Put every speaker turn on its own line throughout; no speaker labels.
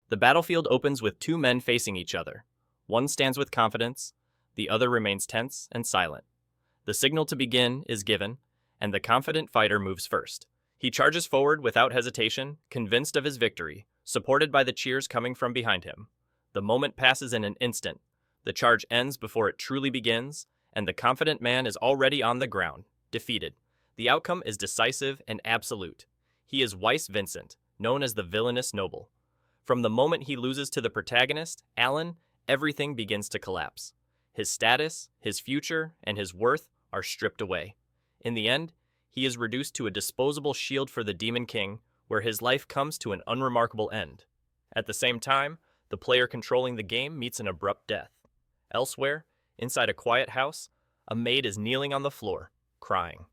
The battlefield opens with two men facing each other. One stands with confidence, the other remains tense and silent. The signal to begin is given, and the confident fighter moves first. He charges forward without hesitation, convinced of his victory, supported by the cheers coming from behind him. The moment passes in an instant. The charge ends before it truly begins, and the confident man is already on the ground, defeated. The outcome is decisive and absolute. He is Weiss Vincent, known as the villainous noble. From the moment he loses to the protagonist, Alan, everything begins to collapse. His status, his future, and his worth are stripped away. In the end, he is reduced to a disposable shield for the Demon King, where his life comes to an unremarkable end. At the same time, the player controlling the game meets an abrupt death. Elsewhere, inside a quiet house, a maid is kneeling on the floor, crying.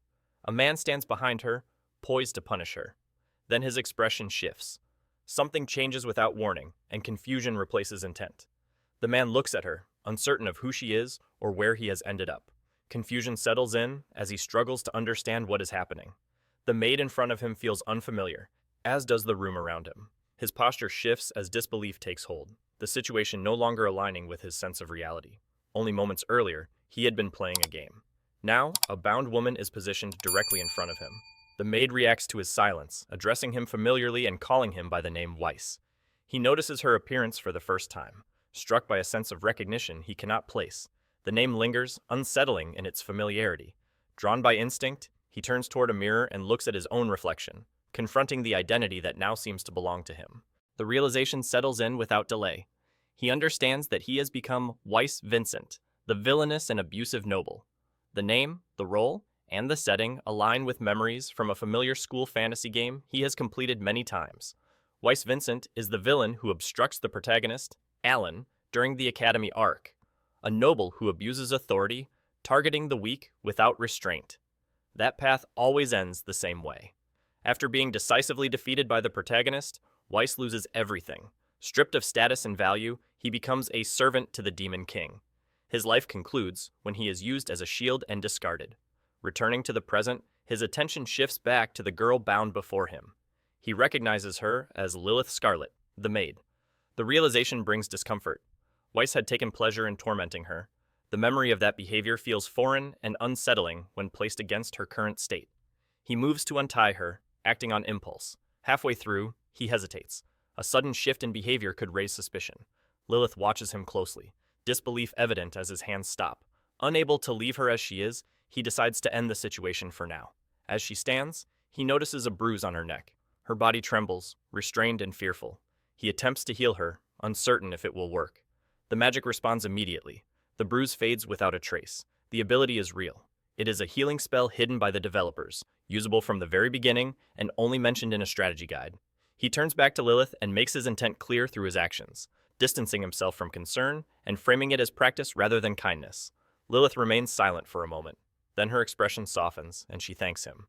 A man stands behind her, poised to punish her. Then his expression shifts. Something changes without warning, and confusion replaces intent. The man looks at her, uncertain of who she is or where he has ended up. Confusion settles in as he struggles to understand what is happening. The maid in front of him feels unfamiliar, as does the room around him. His posture shifts as disbelief takes hold, the situation no longer aligning with his sense of reality. Only moments earlier, he had been playing a game. Now, a bound woman is positioned directly in front of him. The maid reacts to his silence, addressing him familiarly and calling him by the name Weiss. He notices her appearance for the first time, struck by a sense of recognition he cannot place. The name lingers, unsettling in its familiarity. Drawn by instinct, he turns toward a mirror and looks at his own reflection, confronting the identity that now seems to belong to him. The realization settles in without delay. He understands that he has become Weiss Vincent, the villainous and abusive noble. The name, the role, and the setting align with memories from a familiar school fantasy game he has completed many times. Weiss Vincent is the villain who obstructs the protagonist, Alan, during the Academy arc, a noble who abuses authority, targeting the weak without restraint. That path always ends the same way. After being decisively defeated by the protagonist, Weiss loses everything. Stripped of status and value, he becomes a servant to the Demon King. His life concludes when he is used as a shield and discarded. Returning to the present, his attention shifts back to the girl bound before him. He recognizes her as Lilith Scarlet, the maid. The realization brings discomfort. Weiss had taken pleasure in tormenting her. The memory of that behavior feels foreign and unsettling when placed against her current state. He moves to untie her, acting on impulse. Halfway through, he hesitates. A sudden shift in behavior could raise suspicion. Lilith watches him closely, disbelief evident as his hands stop. Unable to leave her as she is, he decides to end the situation for now. As she stands, he notices a bruise on her neck. Her body trembles, restrained and fearful. He attempts to heal her, uncertain if it will work. The magic responds immediately. The bruise fades without a trace. The ability is real. It is a healing spell hidden by the developers, usable from the very beginning and only mentioned in a strategy guide. He turns back to Lilith and makes his intent clear through his actions, distancing himself from concern and framing it as practice rather than kindness. Lilith remains silent for a moment. Then her expression softens, and she thanks him.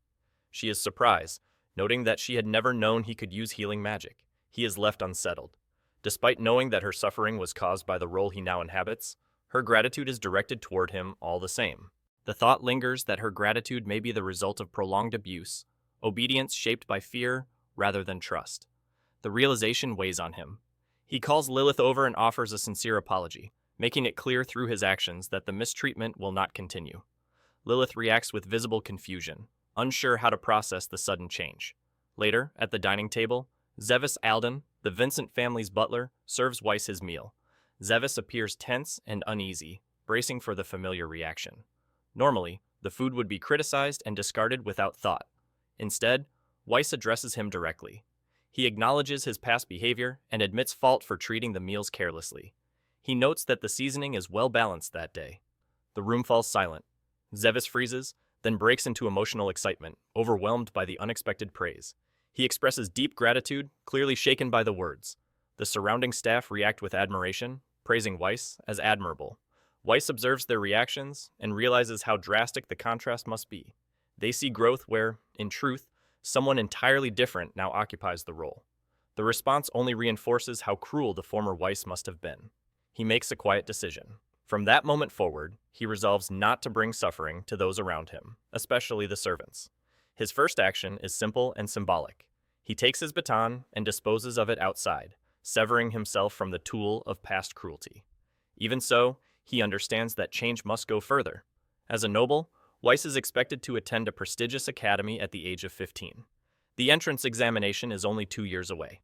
She is surprised, noting that she had never known he could use healing magic. He is left unsettled. Despite knowing that her suffering was caused by the role he now inhabits, her gratitude is directed toward him all the same. The thought lingers that her gratitude may be the result of prolonged abuse, obedience shaped by fear rather than trust. The realization weighs on him. He calls Lilith over and offers a sincere apology, making it clear through his actions that the mistreatment will not continue. Lilith reacts with visible confusion, unsure how to process the sudden change. Later, at the dining table, Zevis Alden, the Vincent family's butler, serves Weiss his meal. Zevis appears tense and uneasy, bracing for the familiar reaction. Normally, the food would be criticized and discarded without thought. Instead, Weiss addresses him directly. He acknowledges his past behavior and admits fault for treating the meals carelessly. He notes that the seasoning is well balanced that day. The room falls silent. Zevis freezes, then breaks into emotional excitement, overwhelmed by the unexpected praise. He expresses deep gratitude, clearly shaken by the words. The surrounding staff react with admiration, praising Weiss as admirable. Weiss observes their reactions and realizes how drastic the contrast must be. They see growth where, in truth, someone entirely different now occupies the role. The response only reinforces how cruel the former Weiss must have been. He makes a quiet decision. From that moment forward, he resolves not to bring suffering to those around him, especially the servants. His first action is simple and symbolic. He takes his baton and disposes of it outside, severing himself from the tool of past cruelty. Even so, he understands that change must go further. As a noble, Weiss is expected to attend a prestigious academy at the age of 15. The entrance examination is only 2 years away.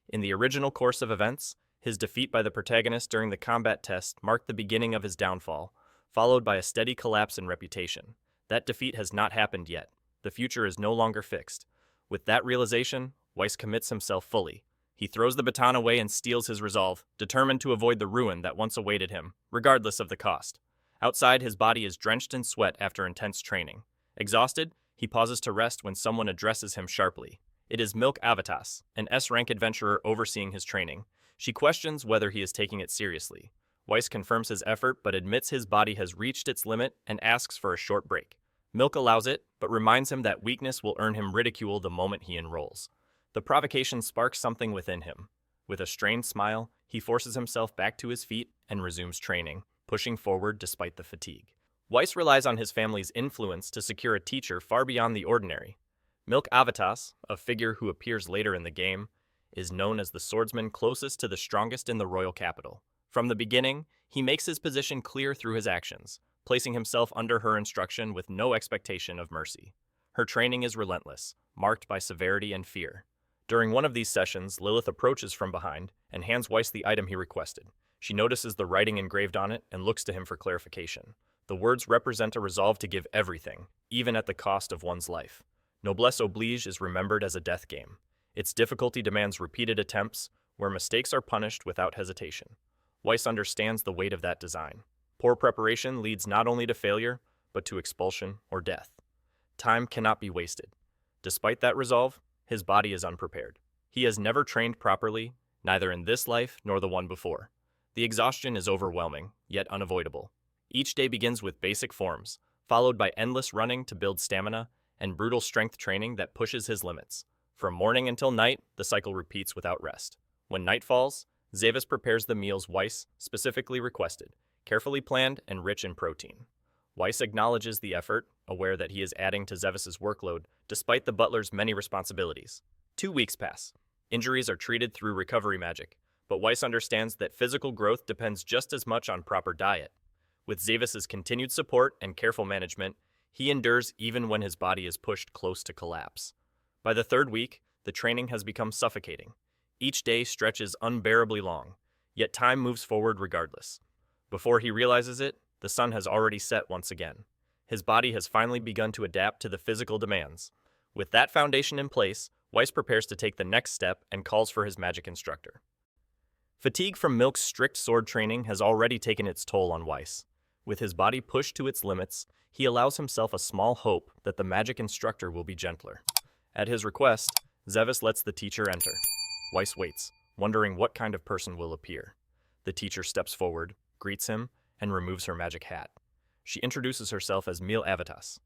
In the original course of events, his defeat by the protagonist during the combat test marked the beginning of his downfall, followed by a steady collapse in reputation. That defeat has not happened yet. The future is no longer fixed. With that realization, Weiss commits himself fully. He throws the baton away and steels his resolve, determined to avoid the ruin that once awaited him, regardless of the cost. Outside, his body is drenched in sweat after intense training. Exhausted, he pauses to rest when someone addresses him sharply. It is Milk Avitas, an S-rank adventurer overseeing his training. She questions whether he is taking it seriously. Weiss confirms his effort but admits his body has reached its limit and asks for a short break. Milk allows it, but reminds him that weakness will earn him ridicule the moment he enrolls. The provocation sparks something within him. With a strained smile, he forces himself back to his feet and resumes training, pushing forward despite the fatigue. Weiss relies on his family's influence to secure a teacher far beyond the ordinary. Milk Avitas, a figure who appears later in the game, is known as the swordsman closest to the strongest in the royal capital. From the beginning, he makes his position clear through his actions, placing himself under her instruction with no expectation of mercy. Her training is relentless, marked by severity and fear. During one of these sessions, Lilith approaches from behind and hands Weiss the item he requested. She notices the writing engraved on it and looks to him for clarification. The words represent a resolve to give everything, even at the cost of one's life. Noblesse oblige is remembered as a death game. Its difficulty demands repeated attempts, where mistakes are punished without hesitation. Weiss understands the weight of that design. Poor preparation leads not only to failure, but to expulsion or death. Time cannot be wasted. Despite that resolve, his body is unprepared. He has never trained properly, neither in this life nor the one before. The exhaustion is overwhelming, yet unavoidable. Each day begins with basic forms, followed by endless running to build stamina, and brutal strength training that pushes his limits. From morning until night, the cycle repeats without rest. When night falls, Zavis prepares the meals Weiss specifically requested, carefully planned and rich in protein. Weiss acknowledges the effort, aware that he is adding to Zavis's workload, despite the butler's many responsibilities. 2 weeks pass. Injuries are treated through recovery magic, but Weiss understands that physical growth depends just as much on proper diet. With Zavis's continued support and careful management, he endures even when his body is pushed close to collapse. By the 3rd week, the training has become suffocating. Each day stretches unbearably long, yet time moves forward regardless. Before he realizes it, the sun has already set once again. His body has finally begun to adapt to the physical demands. With that foundation in place, Weiss prepares to take the next step and calls for his magic instructor. Fatigue from Milk's strict sword training has already taken its toll on Weiss. With his body pushed to its limits, he allows himself a small hope that the magic instructor will be gentler. At his request, Zavis lets the teacher enter. Weiss waits, wondering what kind of person will appear. The teacher steps forward, greets him, and removes her magic hat. She introduces herself as Milk Avitas.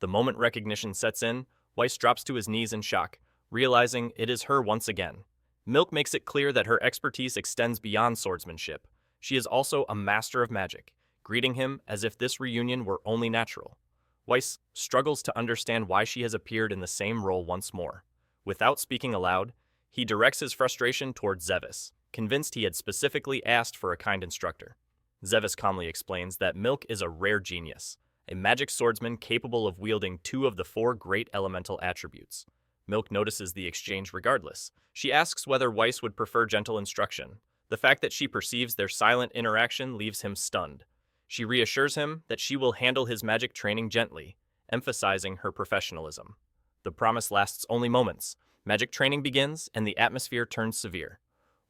The moment recognition sets in, Weiss drops to his knees in shock, realizing it is her once again. Milk makes it clear that her expertise extends beyond swordsmanship. She is also a master of magic, greeting him as if this reunion were only natural. Weiss struggles to understand why she has appeared in the same role once more. Without speaking aloud, he directs his frustration towards Zavis, convinced he had specifically asked for a kind instructor. Zavis calmly explains that Milk is a rare genius, a magic swordsman capable of wielding 2 of the 4 great elemental attributes. Milk notices the exchange regardless. She asks whether Weiss would prefer gentle instruction. The fact that she perceives their silent interaction leaves him stunned. She reassures him that she will handle his magic training gently, emphasizing her professionalism. The promise lasts only moments. Magic training begins, and the atmosphere turns severe.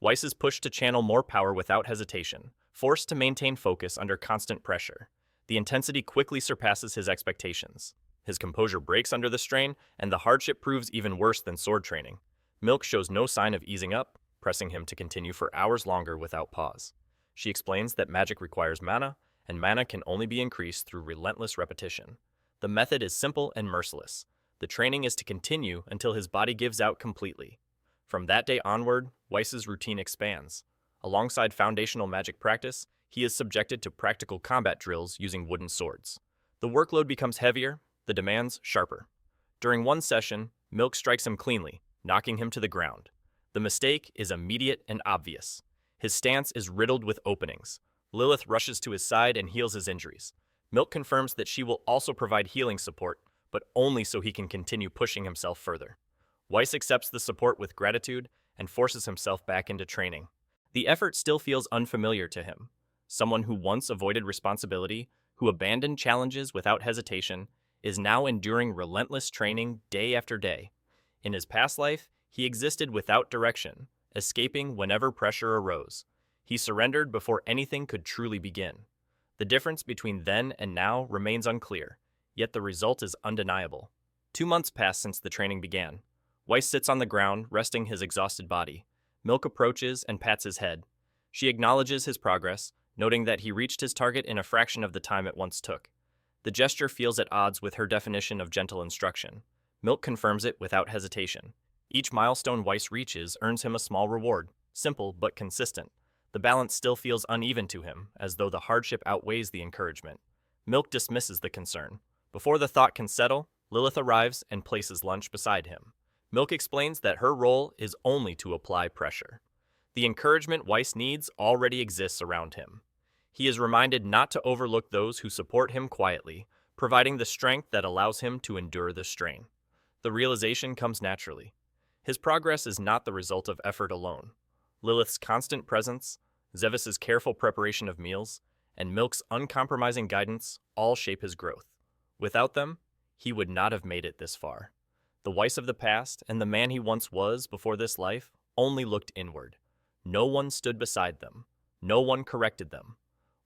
Weiss is pushed to channel more power without hesitation, forced to maintain focus under constant pressure. The intensity quickly surpasses his expectations. His composure breaks under the strain, and the hardship proves even worse than sword training. Milk shows no sign of easing up, pressing him to continue for hours longer without pause. She explains that magic requires mana, and mana can only be increased through relentless repetition. The method is simple and merciless. The training is to continue until his body gives out completely. From that day onward, Weiss's routine expands. Alongside foundational magic practice, he is subjected to practical combat drills using wooden swords. The workload becomes heavier, the demands sharper. During one session, Milk strikes him cleanly, knocking him to the ground. The mistake is immediate and obvious. His stance is riddled with openings. Lilith rushes to his side and heals his injuries. Milk confirms that she will also provide healing support, but only so he can continue pushing himself further. Weiss accepts the support with gratitude and forces himself back into training. The effort still feels unfamiliar to him. Someone who once avoided responsibility, who abandoned challenges without hesitation, is now enduring relentless training day after day. In his past life, he existed without direction, escaping whenever pressure arose. He surrendered before anything could truly begin. The difference between then and now remains unclear, yet the result is undeniable. 2 months pass since the training began. Weiss sits on the ground, resting his exhausted body. Milk approaches and pats his head. She acknowledges his progress, noting that he reached his target in a fraction of the time it once took. The gesture feels at odds with her definition of gentle instruction. Milk confirms it without hesitation. Each milestone Weiss reaches earns him a small reward, simple but consistent. The balance still feels uneven to him, as though the hardship outweighs the encouragement. Milk dismisses the concern. Before the thought can settle, Lilith arrives and places lunch beside him. Milk explains that her role is only to apply pressure. The encouragement Weiss needs already exists around him. He is reminded not to overlook those who support him quietly, providing the strength that allows him to endure the strain. The realization comes naturally. His progress is not the result of effort alone. Lilith's constant presence, Zevis's careful preparation of meals, and Milk's uncompromising guidance all shape his growth. Without them, he would not have made it this far. The Weiss of the past and the man he once was before this life only looked inward. No one stood beside them. No one corrected them.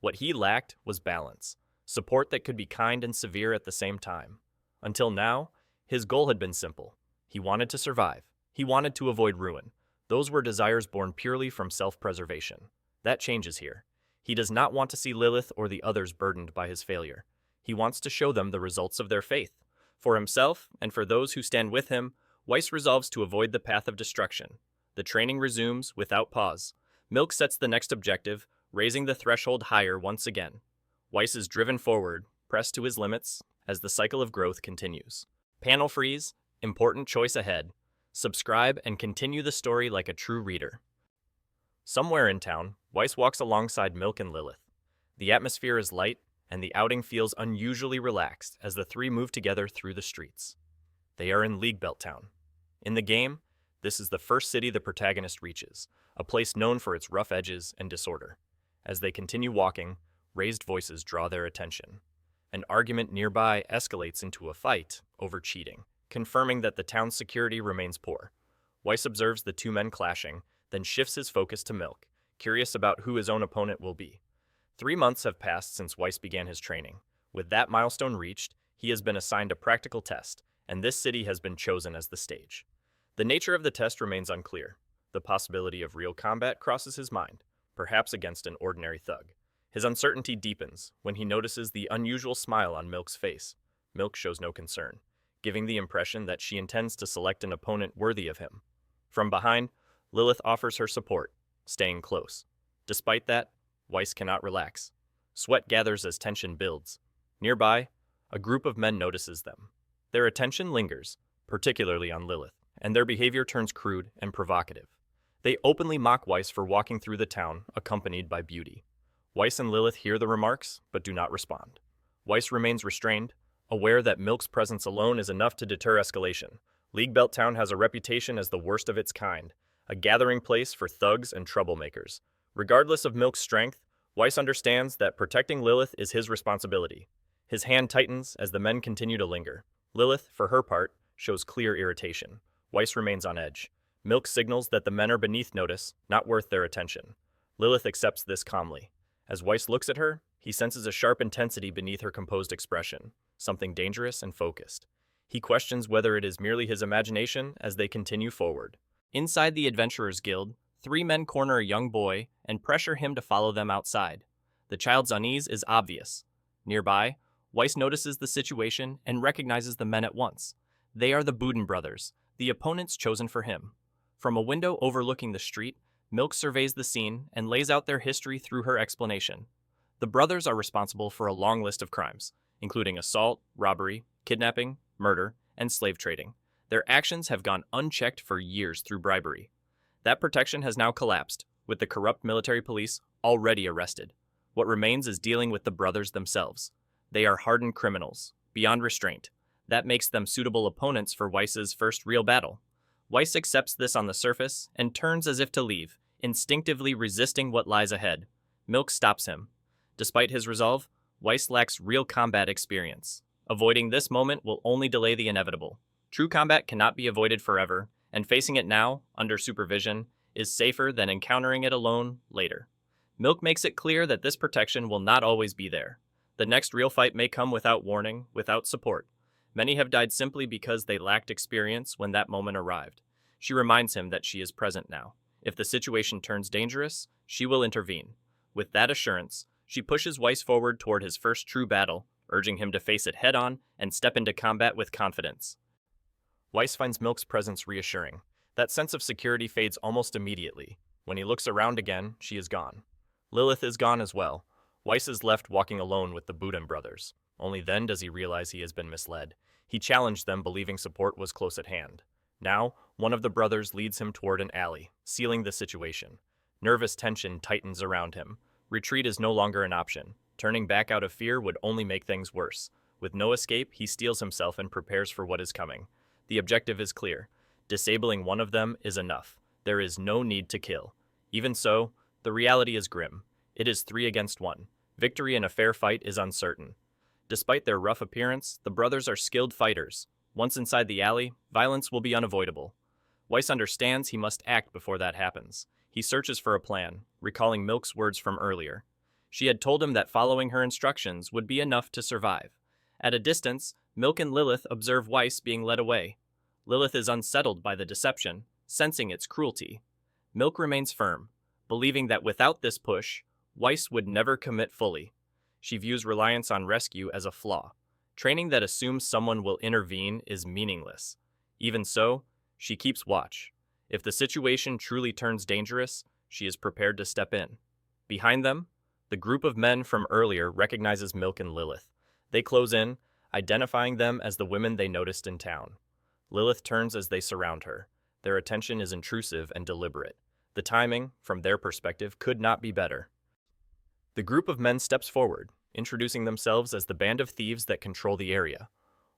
What he lacked was balance, support that could be kind and severe at the same time. Until now, his goal had been simple. He wanted to survive. He wanted to avoid ruin. Those were desires born purely from self-preservation. That changes here. He does not want to see Lilith or the others burdened by his failure. He wants to show them the results of their faith. For himself, and for those who stand with him, Weiss resolves to avoid the path of destruction. The training resumes without pause. Milk sets the next objective, raising the threshold higher once again. Weiss is driven forward, pressed to his limits, as the cycle of growth continues. Panel freeze, important choice ahead. Subscribe and continue the story like a true reader. Somewhere in town, Weiss walks alongside Milk and Lilith. The atmosphere is light, and the outing feels unusually relaxed as the three move together through the streets. They are in League Belt Town. In the game, this is the first city the protagonist reaches, a place known for its rough edges and disorder. As they continue walking, raised voices draw their attention. An argument nearby escalates into a fight over cheating, confirming that the town's security remains poor. Weiss observes the two men clashing, then shifts his focus to Milk, curious about who his own opponent will be. 3 months have passed since Weiss began his training. With that milestone reached, he has been assigned a practical test, and this city has been chosen as the stage. The nature of the test remains unclear. The possibility of real combat crosses his mind, perhaps against an ordinary thug. His uncertainty deepens when he notices the unusual smile on Milk's face. Milk shows no concern, giving the impression that she intends to select an opponent worthy of him. From behind, Lilith offers her support, staying close. Despite that, Weiss cannot relax. Sweat gathers as tension builds. Nearby, a group of men notices them. Their attention lingers, particularly on Lilith, and their behavior turns crude and provocative. They openly mock Weiss for walking through the town, accompanied by beauty. Weiss and Lilith hear the remarks, but do not respond. Weiss remains restrained, aware that Milk's presence alone is enough to deter escalation. League Belt Town has a reputation as the worst of its kind, a gathering place for thugs and troublemakers. Regardless of Milk's strength, Weiss understands that protecting Lilith is his responsibility. His hand tightens as the men continue to linger. Lilith, for her part, shows clear irritation. Weiss remains on edge. Milk signals that the men are beneath notice, not worth their attention. Lilith accepts this calmly. As Weiss looks at her, he senses a sharp intensity beneath her composed expression, something dangerous and focused. He questions whether it is merely his imagination as they continue forward. Inside the Adventurers Guild, 3 men corner a young boy and pressure him to follow them outside. The child's unease is obvious. Nearby, Weiss notices the situation and recognizes the men at once. They are the Boudin brothers, the opponents chosen for him. From a window overlooking the street, Milk surveys the scene and lays out their history through her explanation. The brothers are responsible for a long list of crimes, including assault, robbery, kidnapping, murder, and slave trading. Their actions have gone unchecked for years through bribery. That protection has now collapsed, with the corrupt military police already arrested. What remains is dealing with the brothers themselves. They are hardened criminals, beyond restraint. That makes them suitable opponents for Weiss's first real battle. Weiss accepts this on the surface and turns as if to leave, instinctively resisting what lies ahead. Milk stops him. Despite his resolve, Weiss lacks real combat experience. Avoiding this moment will only delay the inevitable. True combat cannot be avoided forever, and facing it now, under supervision, is safer than encountering it alone later. Milk makes it clear that this protection will not always be there. The next real fight may come without warning, without support. Many have died simply because they lacked experience when that moment arrived. She reminds him that she is present now. If the situation turns dangerous, she will intervene. With that assurance, she pushes Weiss forward toward his first true battle, urging him to face it head-on and step into combat with confidence. Weiss finds Milk's presence reassuring. That sense of security fades almost immediately. When he looks around again, she is gone. Lilith is gone as well. Weiss is left walking alone with the Boudin brothers. Only then does he realize he has been misled. He challenged them, believing support was close at hand. Now, one of the brothers leads him toward an alley, sealing the situation. Nervous tension tightens around him. Retreat is no longer an option. Turning back out of fear would only make things worse. With no escape, he steels himself and prepares for what is coming. The objective is clear. Disabling one of them is enough. There is no need to kill. Even so, the reality is grim. It is 3 against 1. Victory in a fair fight is uncertain. Despite their rough appearance, the brothers are skilled fighters. Once inside the alley, violence will be unavoidable. Weiss understands he must act before that happens. He searches for a plan, recalling Milk's words from earlier. She had told him that following her instructions would be enough to survive. At a distance, Milk and Lilith observe Weiss being led away. Lilith is unsettled by the deception, sensing its cruelty. Milk remains firm, believing that without this push, Weiss would never commit fully. She views reliance on rescue as a flaw. Training that assumes someone will intervene is meaningless. Even so, she keeps watch. If the situation truly turns dangerous, she is prepared to step in. Behind them, the group of men from earlier recognizes Milk and Lilith. They close in, identifying them as the women they noticed in town. Lilith turns as they surround her. Their attention is intrusive and deliberate. The timing, from their perspective, could not be better. The group of men steps forward, introducing themselves as the band of thieves that control the area.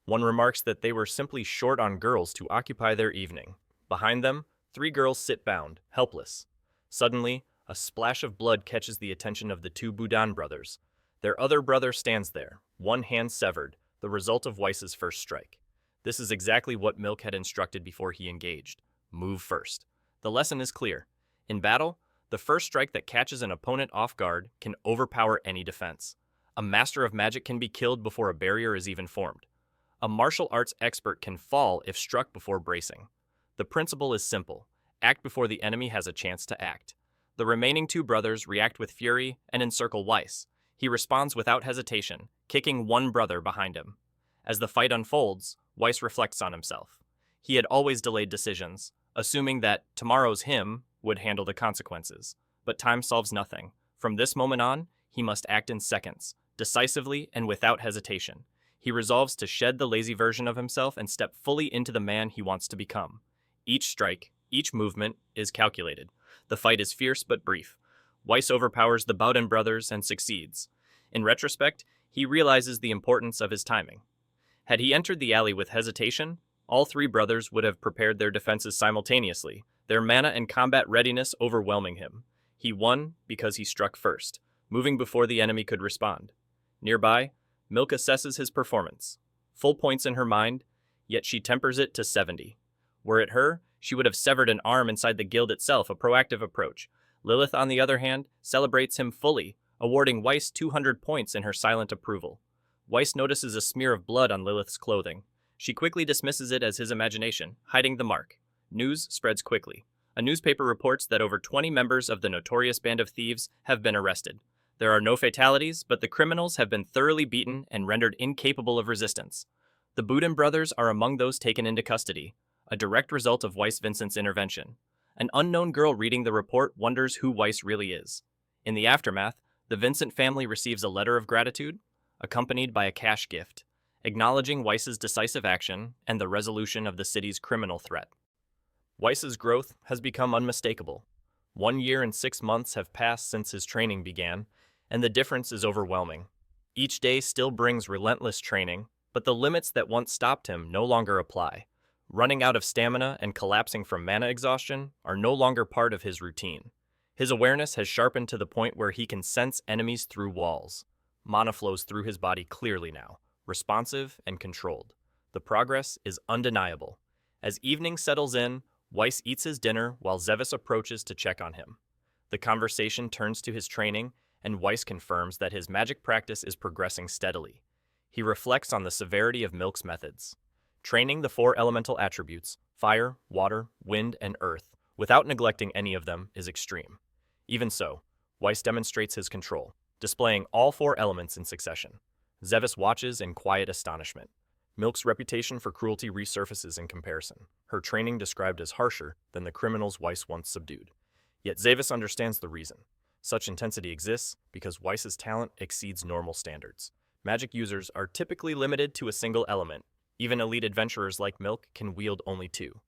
One remarks that they were simply short on girls to occupy their evening. Behind them, 3 girls sit bound, helpless. Suddenly, a splash of blood catches the attention of the 2 Boudin brothers. Their other brother stands there, one hand severed, the result of Weiss's first strike. This is exactly what Milk had instructed before he engaged. Move first. The lesson is clear. In battle, the first strike that catches an opponent off guard can overpower any defense. A master of magic can be killed before a barrier is even formed. A martial arts expert can fall if struck before bracing. The principle is simple. Act before the enemy has a chance to act. The remaining 2 brothers react with fury and encircle Weiss. He responds without hesitation, kicking one brother behind him. As the fight unfolds, Weiss reflects on himself. He had always delayed decisions, assuming that tomorrow's him would handle the consequences. But time solves nothing. From this moment on, he must act in seconds, decisively and without hesitation. He resolves to shed the lazy version of himself and step fully into the man he wants to become. Each strike, each movement, is calculated. The fight is fierce but brief. Weiss overpowers the Boudin brothers and succeeds. In retrospect, he realizes the importance of his timing. Had he entered the alley with hesitation, all 3 brothers would have prepared their defenses simultaneously, their mana and combat readiness overwhelming him. He won because he struck first, moving before the enemy could respond. Nearby, Milk assesses his performance. Full points in her mind, yet she tempers it to 70. Were it her, she would have severed an arm inside the guild itself, a proactive approach. Lilith, on the other hand, celebrates him fully, awarding Weiss 200 points in her silent approval. Weiss notices a smear of blood on Lilith's clothing. She quickly dismisses it as his imagination, hiding the mark. News spreads quickly. A newspaper reports that over 20 members of the notorious band of thieves have been arrested. There are no fatalities, but the criminals have been thoroughly beaten and rendered incapable of resistance. The Boudin brothers are among those taken into custody, a direct result of Weiss Vincent's intervention. An unknown girl reading the report wonders who Weiss really is. In the aftermath, the Vincent family receives a letter of gratitude, accompanied by a cash gift, acknowledging Weiss's decisive action and the resolution of the city's criminal threat. Weiss's growth has become unmistakable. 1 year and 6 months have passed since his training began, and the difference is overwhelming. Each day still brings relentless training, but the limits that once stopped him no longer apply. Running out of stamina and collapsing from mana exhaustion are no longer part of his routine. His awareness has sharpened to the point where he can sense enemies through walls. Mana flows through his body clearly now, responsive and controlled. The progress is undeniable. As evening settles in, Weiss eats his dinner while Zevis approaches to check on him. The conversation turns to his training, and Weiss confirms that his magic practice is progressing steadily. He reflects on the severity of Milk's methods. Training the 4 elemental attributes, fire, water, wind, and earth, without neglecting any of them is extreme. Even so, Weiss demonstrates his control, displaying all 4 elements in succession. Zevis watches in quiet astonishment. Milk's reputation for cruelty resurfaces in comparison, her training described as harsher than the criminals Weiss once subdued. Yet Zevis understands the reason. Such intensity exists because Weiss's talent exceeds normal standards. Magic users are typically limited to a single element. Even elite adventurers like Milk can wield only 2.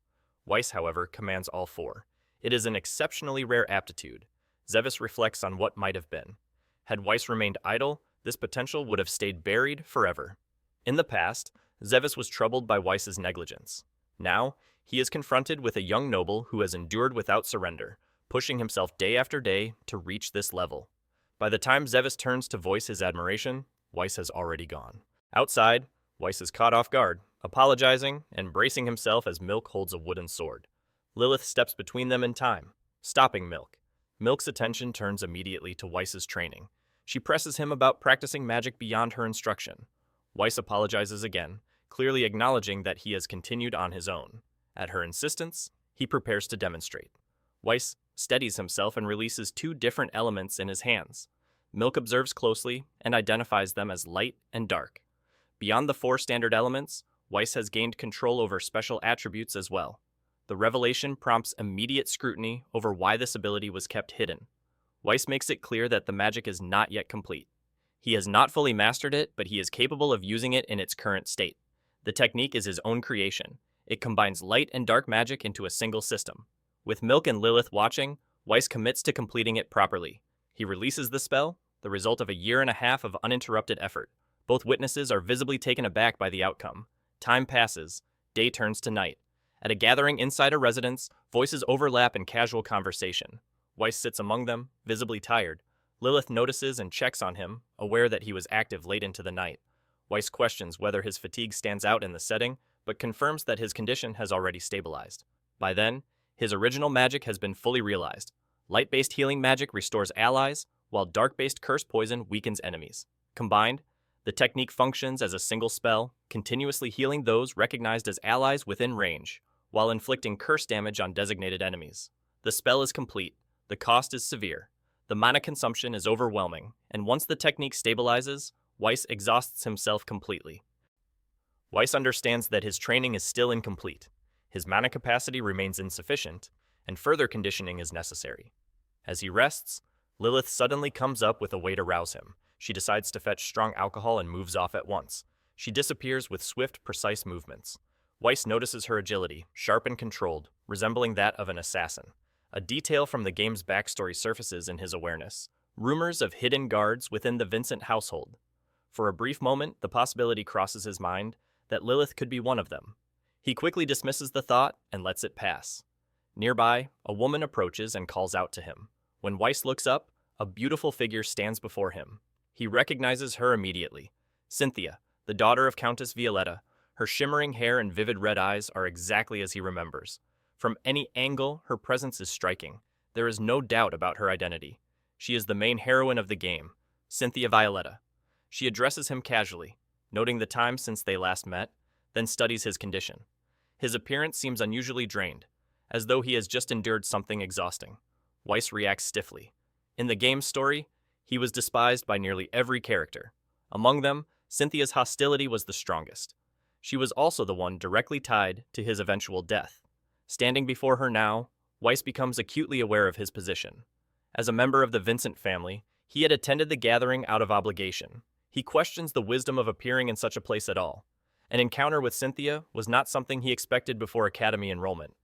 Weiss, however, commands all 4. It is an exceptionally rare aptitude. Zevis reflects on what might have been. Had Weiss remained idle, this potential would have stayed buried forever. In the past, Zevis was troubled by Weiss's negligence. Now, he is confronted with a young noble who has endured without surrender, pushing himself day after day to reach this level. By the time Zevis turns to voice his admiration, Weiss has already gone. Outside, Weiss is caught off guard, apologizing and bracing himself as Milk holds a wooden sword. Lilith steps between them in time, stopping Milk. Milk's attention turns immediately to Weiss's training. She presses him about practicing magic beyond her instruction. Weiss apologizes again, clearly acknowledging that he has continued on his own. At her insistence, he prepares to demonstrate. Weiss steadies himself and releases 2 different elements in his hands. Milk observes closely and identifies them as light and dark. Beyond the 4 standard elements, Weiss has gained control over special attributes as well. The revelation prompts immediate scrutiny over why this ability was kept hidden. Weiss makes it clear that the magic is not yet complete. He has not fully mastered it, but he is capable of using it in its current state. The technique is his own creation. It combines light and dark magic into a single system. With Milk and Lilith watching, Weiss commits to completing it properly. He releases the spell, the result of a 1.5 years of uninterrupted effort. Both witnesses are visibly taken aback by the outcome. Time passes. Day turns to night. At a gathering inside a residence, voices overlap in casual conversation. Weiss sits among them, visibly tired. Lilith notices and checks on him, aware that he was active late into the night. Weiss questions whether his fatigue stands out in the setting, but confirms that his condition has already stabilized. By then, his original magic has been fully realized. Light-based healing magic restores allies, while dark-based curse poison weakens enemies. Combined, the technique functions as a single spell, continuously healing those recognized as allies within range, while inflicting curse damage on designated enemies. The spell is complete. The cost is severe. The mana consumption is overwhelming, and once the technique stabilizes, Weiss exhausts himself completely. Weiss understands that his training is still incomplete. His mana capacity remains insufficient, and further conditioning is necessary. As he rests, Lilith suddenly comes up with a way to rouse him. She decides to fetch strong alcohol and moves off at once. She disappears with swift, precise movements. Weiss notices her agility, sharp and controlled, resembling that of an assassin. A detail from the game's backstory surfaces in his awareness. Rumors of hidden guards within the Vincent household. For a brief moment, the possibility crosses his mind that Lilith could be one of them. He quickly dismisses the thought and lets it pass. Nearby, a woman approaches and calls out to him. When Weiss looks up, a beautiful figure stands before him. He recognizes her immediately. Cynthia, the daughter of Countess Violetta. Her shimmering hair and vivid red eyes are exactly as he remembers. From any angle, her presence is striking. There is no doubt about her identity. She is the main heroine of the game, Cynthia Violetta. She addresses him casually, noting the time since they last met, then studies his condition. His appearance seems unusually drained, as though he has just endured something exhausting. Weiss reacts stiffly. In the game's story, he was despised by nearly every character. Among them, Cynthia's hostility was the strongest. She was also the one directly tied to his eventual death. Standing before her now, Weiss becomes acutely aware of his position. As a member of the Vincent family, he had attended the gathering out of obligation. He questions the wisdom of appearing in such a place at all. An encounter with Cynthia was not something he expected before academy enrollment.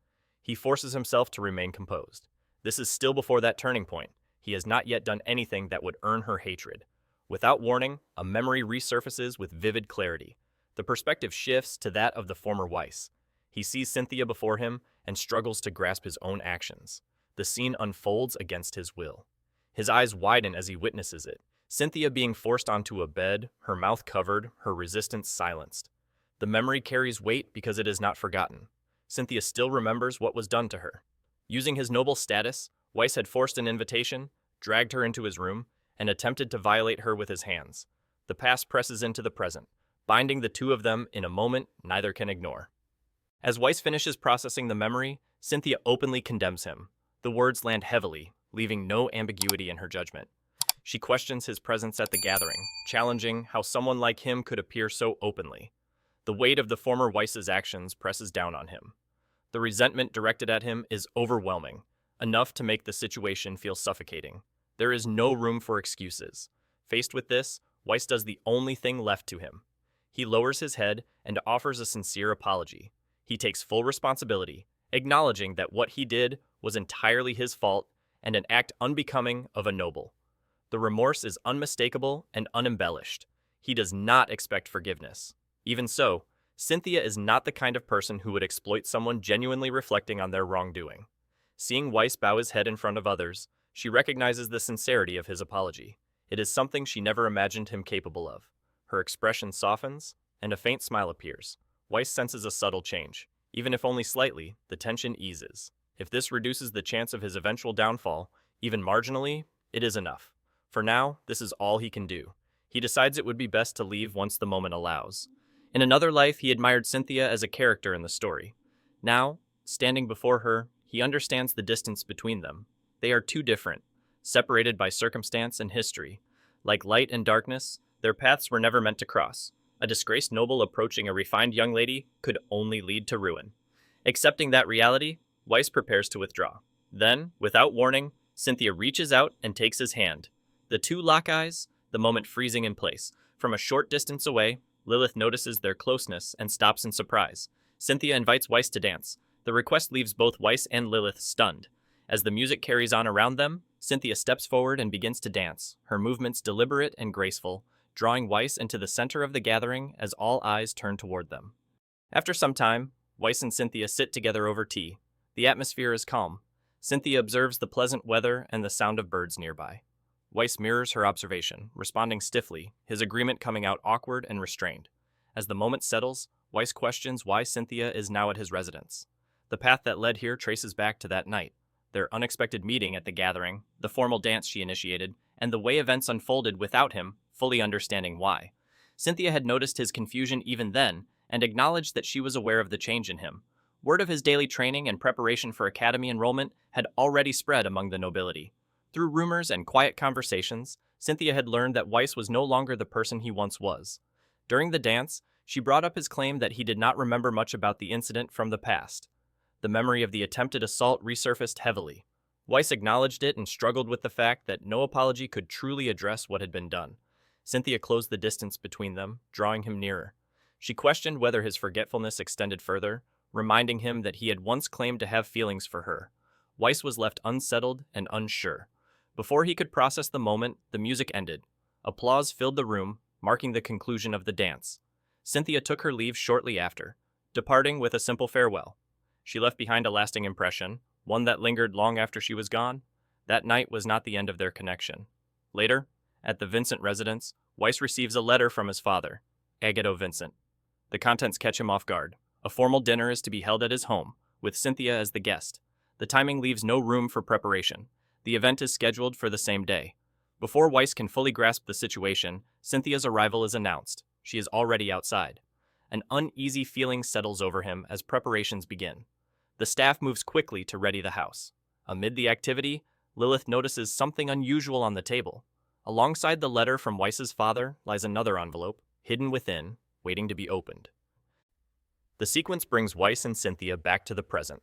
He forces himself to remain composed. This is still before that turning point. He has not yet done anything that would earn her hatred. Without warning, a memory resurfaces with vivid clarity. The perspective shifts to that of the former Weiss. He sees Cynthia before him and struggles to grasp his own actions. The scene unfolds against his will. His eyes widen as he witnesses it. Cynthia being forced onto a bed, her mouth covered, her resistance silenced. The memory carries weight because it is not forgotten. Cynthia still remembers what was done to her. Using his noble status, Weiss had forced an invitation, dragged her into his room, and attempted to violate her with his hands. The past presses into the present, binding the two of them in a moment neither can ignore. As Weiss finishes processing the memory, Cynthia openly condemns him. The words land heavily, leaving no ambiguity in her judgment. She questions his presence at the gathering, challenging how someone like him could appear so openly. The weight of the former Weiss's actions presses down on him. The resentment directed at him is overwhelming, enough to make the situation feel suffocating. There is no room for excuses. Faced with this, Weiss does the only thing left to him. He lowers his head and offers a sincere apology. He takes full responsibility, acknowledging that what he did was entirely his fault and an act unbecoming of a noble. The remorse is unmistakable and unembellished. He does not expect forgiveness. Even so, Cynthia is not the kind of person who would exploit someone genuinely reflecting on their wrongdoing. Seeing Weiss bow his head in front of others, she recognizes the sincerity of his apology. It is something she never imagined him capable of. Her expression softens, and a faint smile appears. Weiss senses a subtle change. Even if only slightly, the tension eases. If this reduces the chance of his eventual downfall, even marginally, it is enough. For now, this is all he can do. He decides it would be best to leave once the moment allows. In another life, he admired Cynthia as a character in the story. Now, standing before her, he understands the distance between them. They are too different, separated by circumstance and history. Like light and darkness, their paths were never meant to cross. A disgraced noble approaching a refined young lady could only lead to ruin. Accepting that reality, Weiss prepares to withdraw. Then, without warning, Cynthia reaches out and takes his hand. The two lock eyes, the moment freezing in place. From a short distance away, Lilith notices their closeness and stops in surprise. Cynthia invites Weiss to dance. The request leaves both Weiss and Lilith stunned. As the music carries on around them, Cynthia steps forward and begins to dance, her movements deliberate and graceful, drawing Weiss into the center of the gathering as all eyes turn toward them. After some time, Weiss and Cynthia sit together over tea. The atmosphere is calm. Cynthia observes the pleasant weather and the sound of birds nearby. Weiss mirrors her observation, responding stiffly, his agreement coming out awkward and restrained. As the moment settles, Weiss questions why Cynthia is now at his residence. The path that led here traces back to that night, their unexpected meeting at the gathering, the formal dance she initiated, and the way events unfolded without him fully understanding why. Cynthia had noticed his confusion even then, and acknowledged that she was aware of the change in him. Word of his daily training and preparation for academy enrollment had already spread among the nobility. Through rumors and quiet conversations, Cynthia had learned that Weiss was no longer the person he once was. During the dance, she brought up his claim that he did not remember much about the incident from the past. The memory of the attempted assault resurfaced heavily. Weiss acknowledged it and struggled with the fact that no apology could truly address what had been done. Cynthia closed the distance between them, drawing him nearer. She questioned whether his forgetfulness extended further, reminding him that he had once claimed to have feelings for her. Weiss was left unsettled and unsure. Before he could process the moment, the music ended. Applause filled the room, marking the conclusion of the dance. Cynthia took her leave shortly after, departing with a simple farewell. She left behind a lasting impression, one that lingered long after she was gone. That night was not the end of their connection. Later, at the Vincent residence, Weiss receives a letter from his father, Agato Vincent. The contents catch him off guard. A formal dinner is to be held at his home, with Cynthia as the guest. The timing leaves no room for preparation. The event is scheduled for the same day. Before Weiss can fully grasp the situation, Cynthia's arrival is announced. She is already outside. An uneasy feeling settles over him as preparations begin. The staff moves quickly to ready the house. Amid the activity, Lilith notices something unusual on the table. Alongside the letter from Weiss's father lies another envelope, hidden within, waiting to be opened. The sequence brings Weiss and Cynthia back to the present.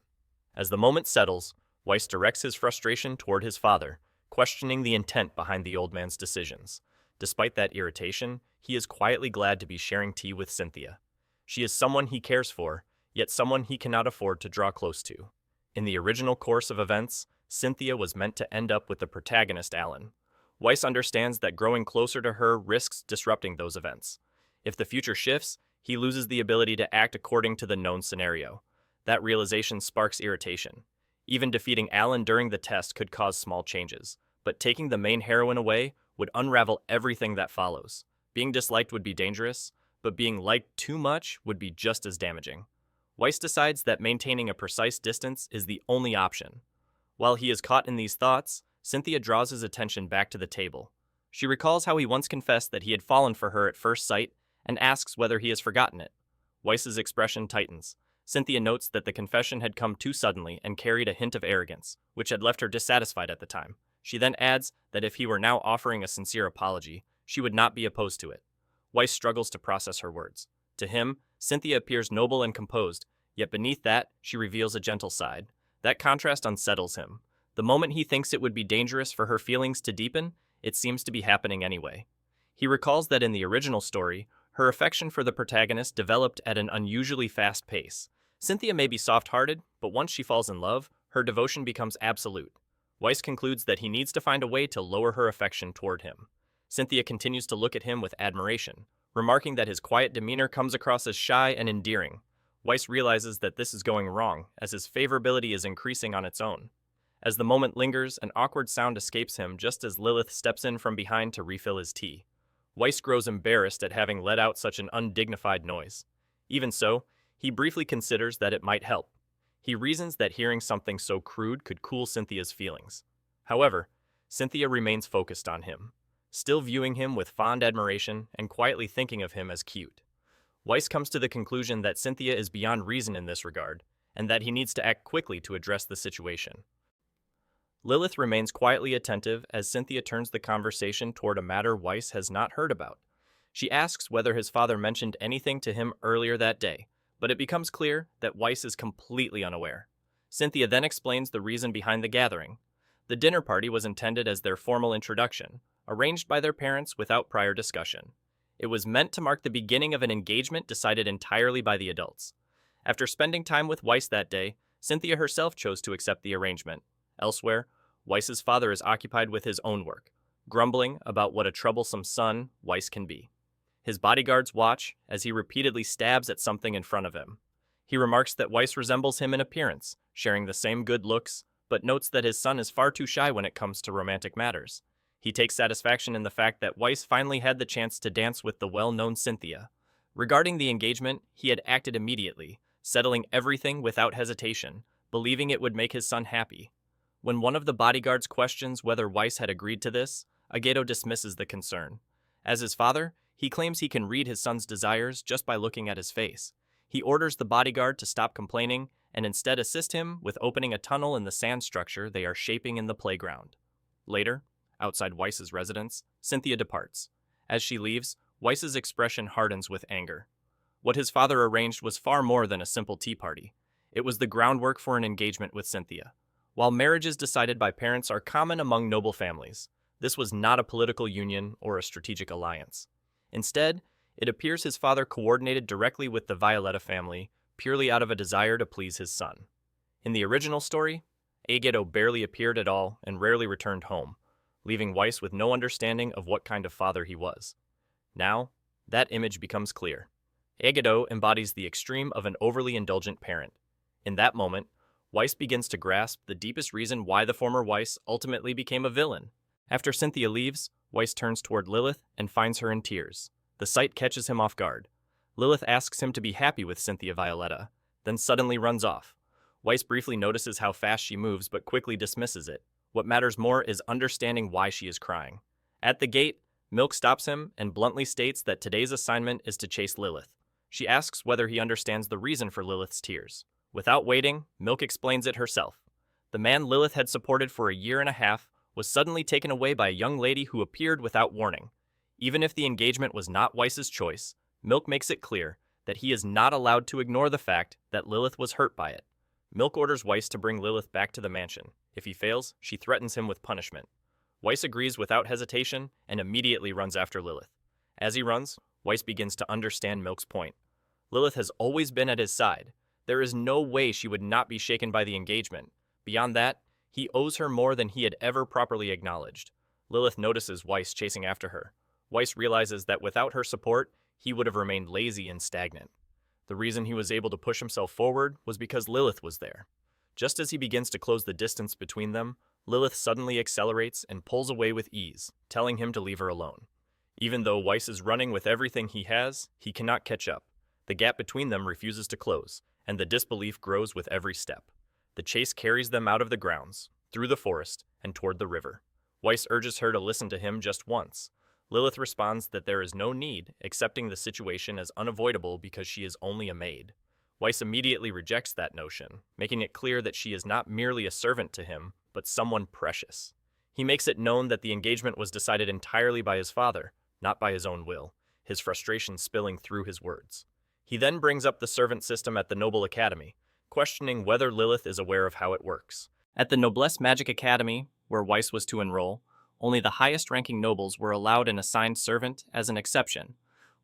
As the moment settles, Weiss directs his frustration toward his father, questioning the intent behind the old man's decisions. Despite that irritation, he is quietly glad to be sharing tea with Cynthia. She is someone he cares for, yet someone he cannot afford to draw close to. In the original course of events, Cynthia was meant to end up with the protagonist, Alan. Weiss understands that growing closer to her risks disrupting those events. If the future shifts, he loses the ability to act according to the known scenario. That realization sparks irritation. Even defeating Alan during the test could cause small changes, but taking the main heroine away would unravel everything that follows. Being disliked would be dangerous, but being liked too much would be just as damaging. Weiss decides that maintaining a precise distance is the only option. While he is caught in these thoughts, Cynthia draws his attention back to the table. She recalls how he once confessed that he had fallen for her at first sight and asks whether he has forgotten it. Weiss's expression tightens. Cynthia notes that the confession had come too suddenly and carried a hint of arrogance, which had left her dissatisfied at the time. She then adds that if he were now offering a sincere apology, she would not be opposed to it. Weiss struggles to process her words. To him, Cynthia appears noble and composed, yet beneath that, she reveals a gentle side. That contrast unsettles him. The moment he thinks it would be dangerous for her feelings to deepen, it seems to be happening anyway. He recalls that in the original story, her affection for the protagonist developed at an unusually fast pace. Cynthia may be soft-hearted, but once she falls in love, her devotion becomes absolute. Weiss concludes that he needs to find a way to lower her affection toward him. Cynthia continues to look at him with admiration, remarking that his quiet demeanor comes across as shy and endearing. Weiss realizes that this is going wrong, as his favorability is increasing on its own. As the moment lingers, an awkward sound escapes him just as Lilith steps in from behind to refill his tea. Weiss grows embarrassed at having let out such an undignified noise. Even so, he briefly considers that it might help. He reasons that hearing something so crude could cool Cynthia's feelings. However, Cynthia remains focused on him, still viewing him with fond admiration and quietly thinking of him as cute. Weiss comes to the conclusion that Cynthia is beyond reason in this regard, and that he needs to act quickly to address the situation. Lilith remains quietly attentive as Cynthia turns the conversation toward a matter Weiss has not heard about. She asks whether his father mentioned anything to him earlier that day, but it becomes clear that Weiss is completely unaware. Cynthia then explains the reason behind the gathering. The dinner party was intended as their formal introduction, arranged by their parents without prior discussion. It was meant to mark the beginning of an engagement decided entirely by the adults. After spending time with Weiss that day, Cynthia herself chose to accept the arrangement. Elsewhere, Weiss's father is occupied with his own work, grumbling about what a troublesome son Weiss can be. His bodyguards watch as he repeatedly stabs at something in front of him. He remarks that Weiss resembles him in appearance, sharing the same good looks, but notes that his son is far too shy when it comes to romantic matters. He takes satisfaction in the fact that Weiss finally had the chance to dance with the well-known Cynthia. Regarding the engagement, he had acted immediately, settling everything without hesitation, believing it would make his son happy. When one of the bodyguards questions whether Weiss had agreed to this, Ageto dismisses the concern. As his father, he claims he can read his son's desires just by looking at his face. He orders the bodyguard to stop complaining and instead assist him with opening a tunnel in the sand structure they are shaping in the playground. Later, outside Weiss's residence, Cynthia departs. As she leaves, Weiss's expression hardens with anger. What his father arranged was far more than a simple tea party. It was the groundwork for an engagement with Cynthia. While marriages decided by parents are common among noble families, this was not a political union or a strategic alliance. Instead, it appears his father coordinated directly with the Violetta family purely out of a desire to please his son. In the original story, Ageto barely appeared at all and rarely returned home, leaving Weiss with no understanding of what kind of father he was. Now, that image becomes clear. Ageto embodies the extreme of an overly indulgent parent. In that moment, Weiss begins to grasp the deepest reason why the former Weiss ultimately became a villain. After Cynthia leaves, Weiss turns toward Lilith and finds her in tears. The sight catches him off guard. Lilith asks him to be happy with Cynthia Violetta, then suddenly runs off. Weiss briefly notices how fast she moves but quickly dismisses it. What matters more is understanding why she is crying. At the gate, Milk stops him and bluntly states that today's assignment is to chase Lilith. She asks whether he understands the reason for Lilith's tears. Without waiting, Milk explains it herself. The man Lilith had supported for a year and a half was suddenly taken away by a young lady who appeared without warning. Even if the engagement was not Weiss's choice, Milk makes it clear that he is not allowed to ignore the fact that Lilith was hurt by it. Milk orders Weiss to bring Lilith back to the mansion. If he fails, she threatens him with punishment. Weiss agrees without hesitation and immediately runs after Lilith. As he runs, Weiss begins to understand Milk's point. Lilith has always been at his side. There is no way she would not be shaken by the engagement. Beyond that, he owes her more than he had ever properly acknowledged. Lilith notices Weiss chasing after her. Weiss realizes that without her support, he would have remained lazy and stagnant. The reason he was able to push himself forward was because Lilith was there. Just as he begins to close the distance between them, Lilith suddenly accelerates and pulls away with ease, telling him to leave her alone. Even though Weiss is running with everything he has, he cannot catch up. The gap between them refuses to close, and the disbelief grows with every step. The chase carries them out of the grounds, through the forest, and toward the river. Weiss urges her to listen to him just once. Lilith responds that there is no need, accepting the situation as unavoidable because she is only a maid. Weiss immediately rejects that notion, making it clear that she is not merely a servant to him, but someone precious. He makes it known that the engagement was decided entirely by his father, not by his own will, his frustration spilling through his words. He then brings up the servant system at the Noble Academy, questioning whether Lilith is aware of how it works. At the Noblesse Magic Academy, where Weiss was to enroll, only the highest-ranking nobles were allowed an assigned servant as an exception.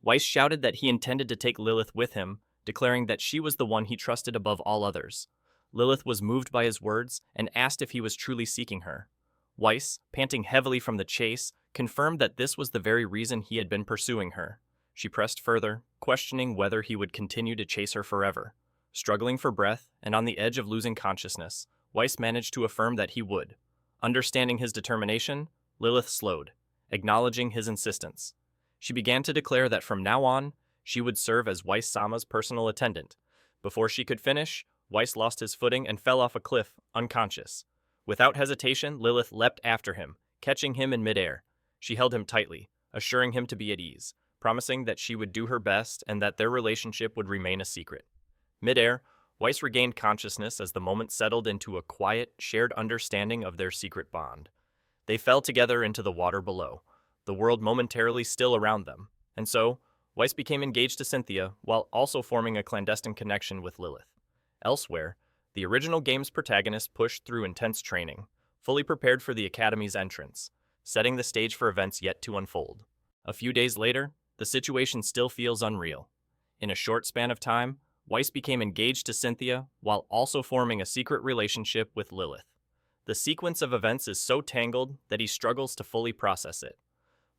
Weiss shouted that he intended to take Lilith with him, declaring that she was the one he trusted above all others. Lilith was moved by his words and asked if he was truly seeking her. Weiss, panting heavily from the chase, confirmed that this was the very reason he had been pursuing her. She pressed further, questioning whether he would continue to chase her forever. Struggling for breath and on the edge of losing consciousness, Weiss managed to affirm that he would. Understanding his determination, Lilith slowed, acknowledging his insistence. She began to declare that from now on, she would serve as Weiss-sama's personal attendant. Before she could finish, Weiss lost his footing and fell off a cliff, unconscious. Without hesitation, Lilith leapt after him, catching him in midair. She held him tightly, assuring him to be at ease, promising that she would do her best and that their relationship would remain a secret. Midair, Weiss regained consciousness as the moment settled into a quiet, shared understanding of their secret bond. They fell together into the water below, the world momentarily still around them, and so, Weiss became engaged to Cynthia while also forming a clandestine connection with Lilith. Elsewhere, the original game's protagonist pushed through intense training, fully prepared for the Academy's entrance, setting the stage for events yet to unfold. A few days later, the situation still feels unreal. In a short span of time, Weiss became engaged to Cynthia while also forming a secret relationship with Lilith. The sequence of events is so tangled that he struggles to fully process it.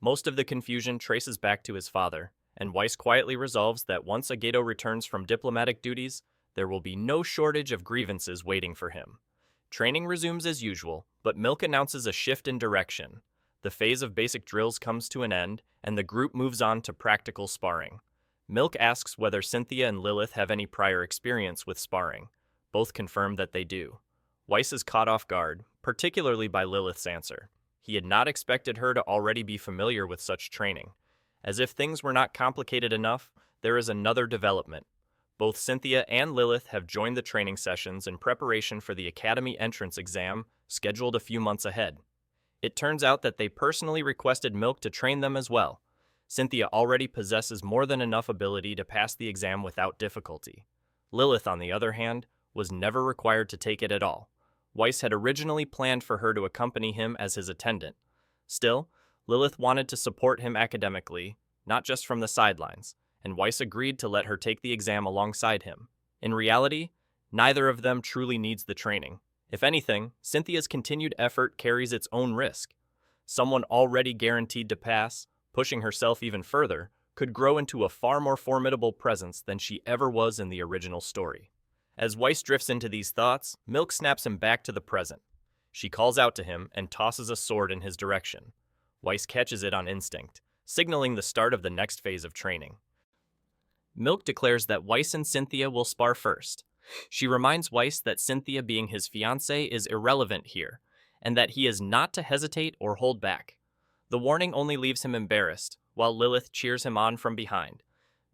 Most of the confusion traces back to his father, and Weiss quietly resolves that once Ageto returns from diplomatic duties, there will be no shortage of grievances waiting for him. Training resumes as usual, but Milk announces a shift in direction. The phase of basic drills comes to an end, and the group moves on to practical sparring. Milk asks whether Cynthia and Lilith have any prior experience with sparring. Both confirm that they do. Weiss is caught off guard, particularly by Lilith's answer. He had not expected her to already be familiar with such training. As if things were not complicated enough, there is another development. Both Cynthia and Lilith have joined the training sessions in preparation for the Academy entrance exam, scheduled a few months ahead. It turns out that they personally requested Milk to train them as well. Cynthia already possesses more than enough ability to pass the exam without difficulty. Lilith, on the other hand, was never required to take it at all. Weiss had originally planned for her to accompany him as his attendant. Still, Lilith wanted to support him academically, not just from the sidelines, and Weiss agreed to let her take the exam alongside him. In reality, neither of them truly needs the training. If anything, Cynthia's continued effort carries its own risk. Someone already guaranteed to pass, pushing herself even further, could grow into a far more formidable presence than she ever was in the original story. As Weiss drifts into these thoughts, Milk snaps him back to the present. She calls out to him and tosses a sword in his direction. Weiss catches it on instinct, signaling the start of the next phase of training. Milk declares that Weiss and Cynthia will spar first. She reminds Weiss that Cynthia being his fiancée is irrelevant here, and that he is not to hesitate or hold back. The warning only leaves him embarrassed, while Lilith cheers him on from behind.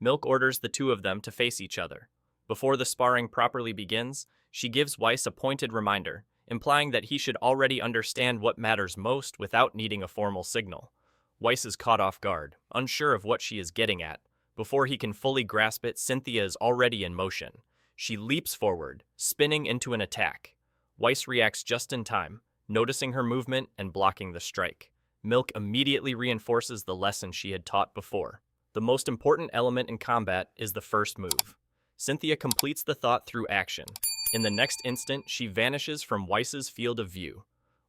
Milk orders the two of them to face each other. Before the sparring properly begins, she gives Weiss a pointed reminder, implying that he should already understand what matters most without needing a formal signal. Weiss is caught off guard, unsure of what she is getting at. Before he can fully grasp it, Cynthia is already in motion. She leaps forward, spinning into an attack. Weiss reacts just in time, noticing her movement and blocking the strike. Milk immediately reinforces the lesson she had taught before. The most important element in combat is the first move. Cynthia completes the thought through action. In the next instant, she vanishes from Weiss's field of view.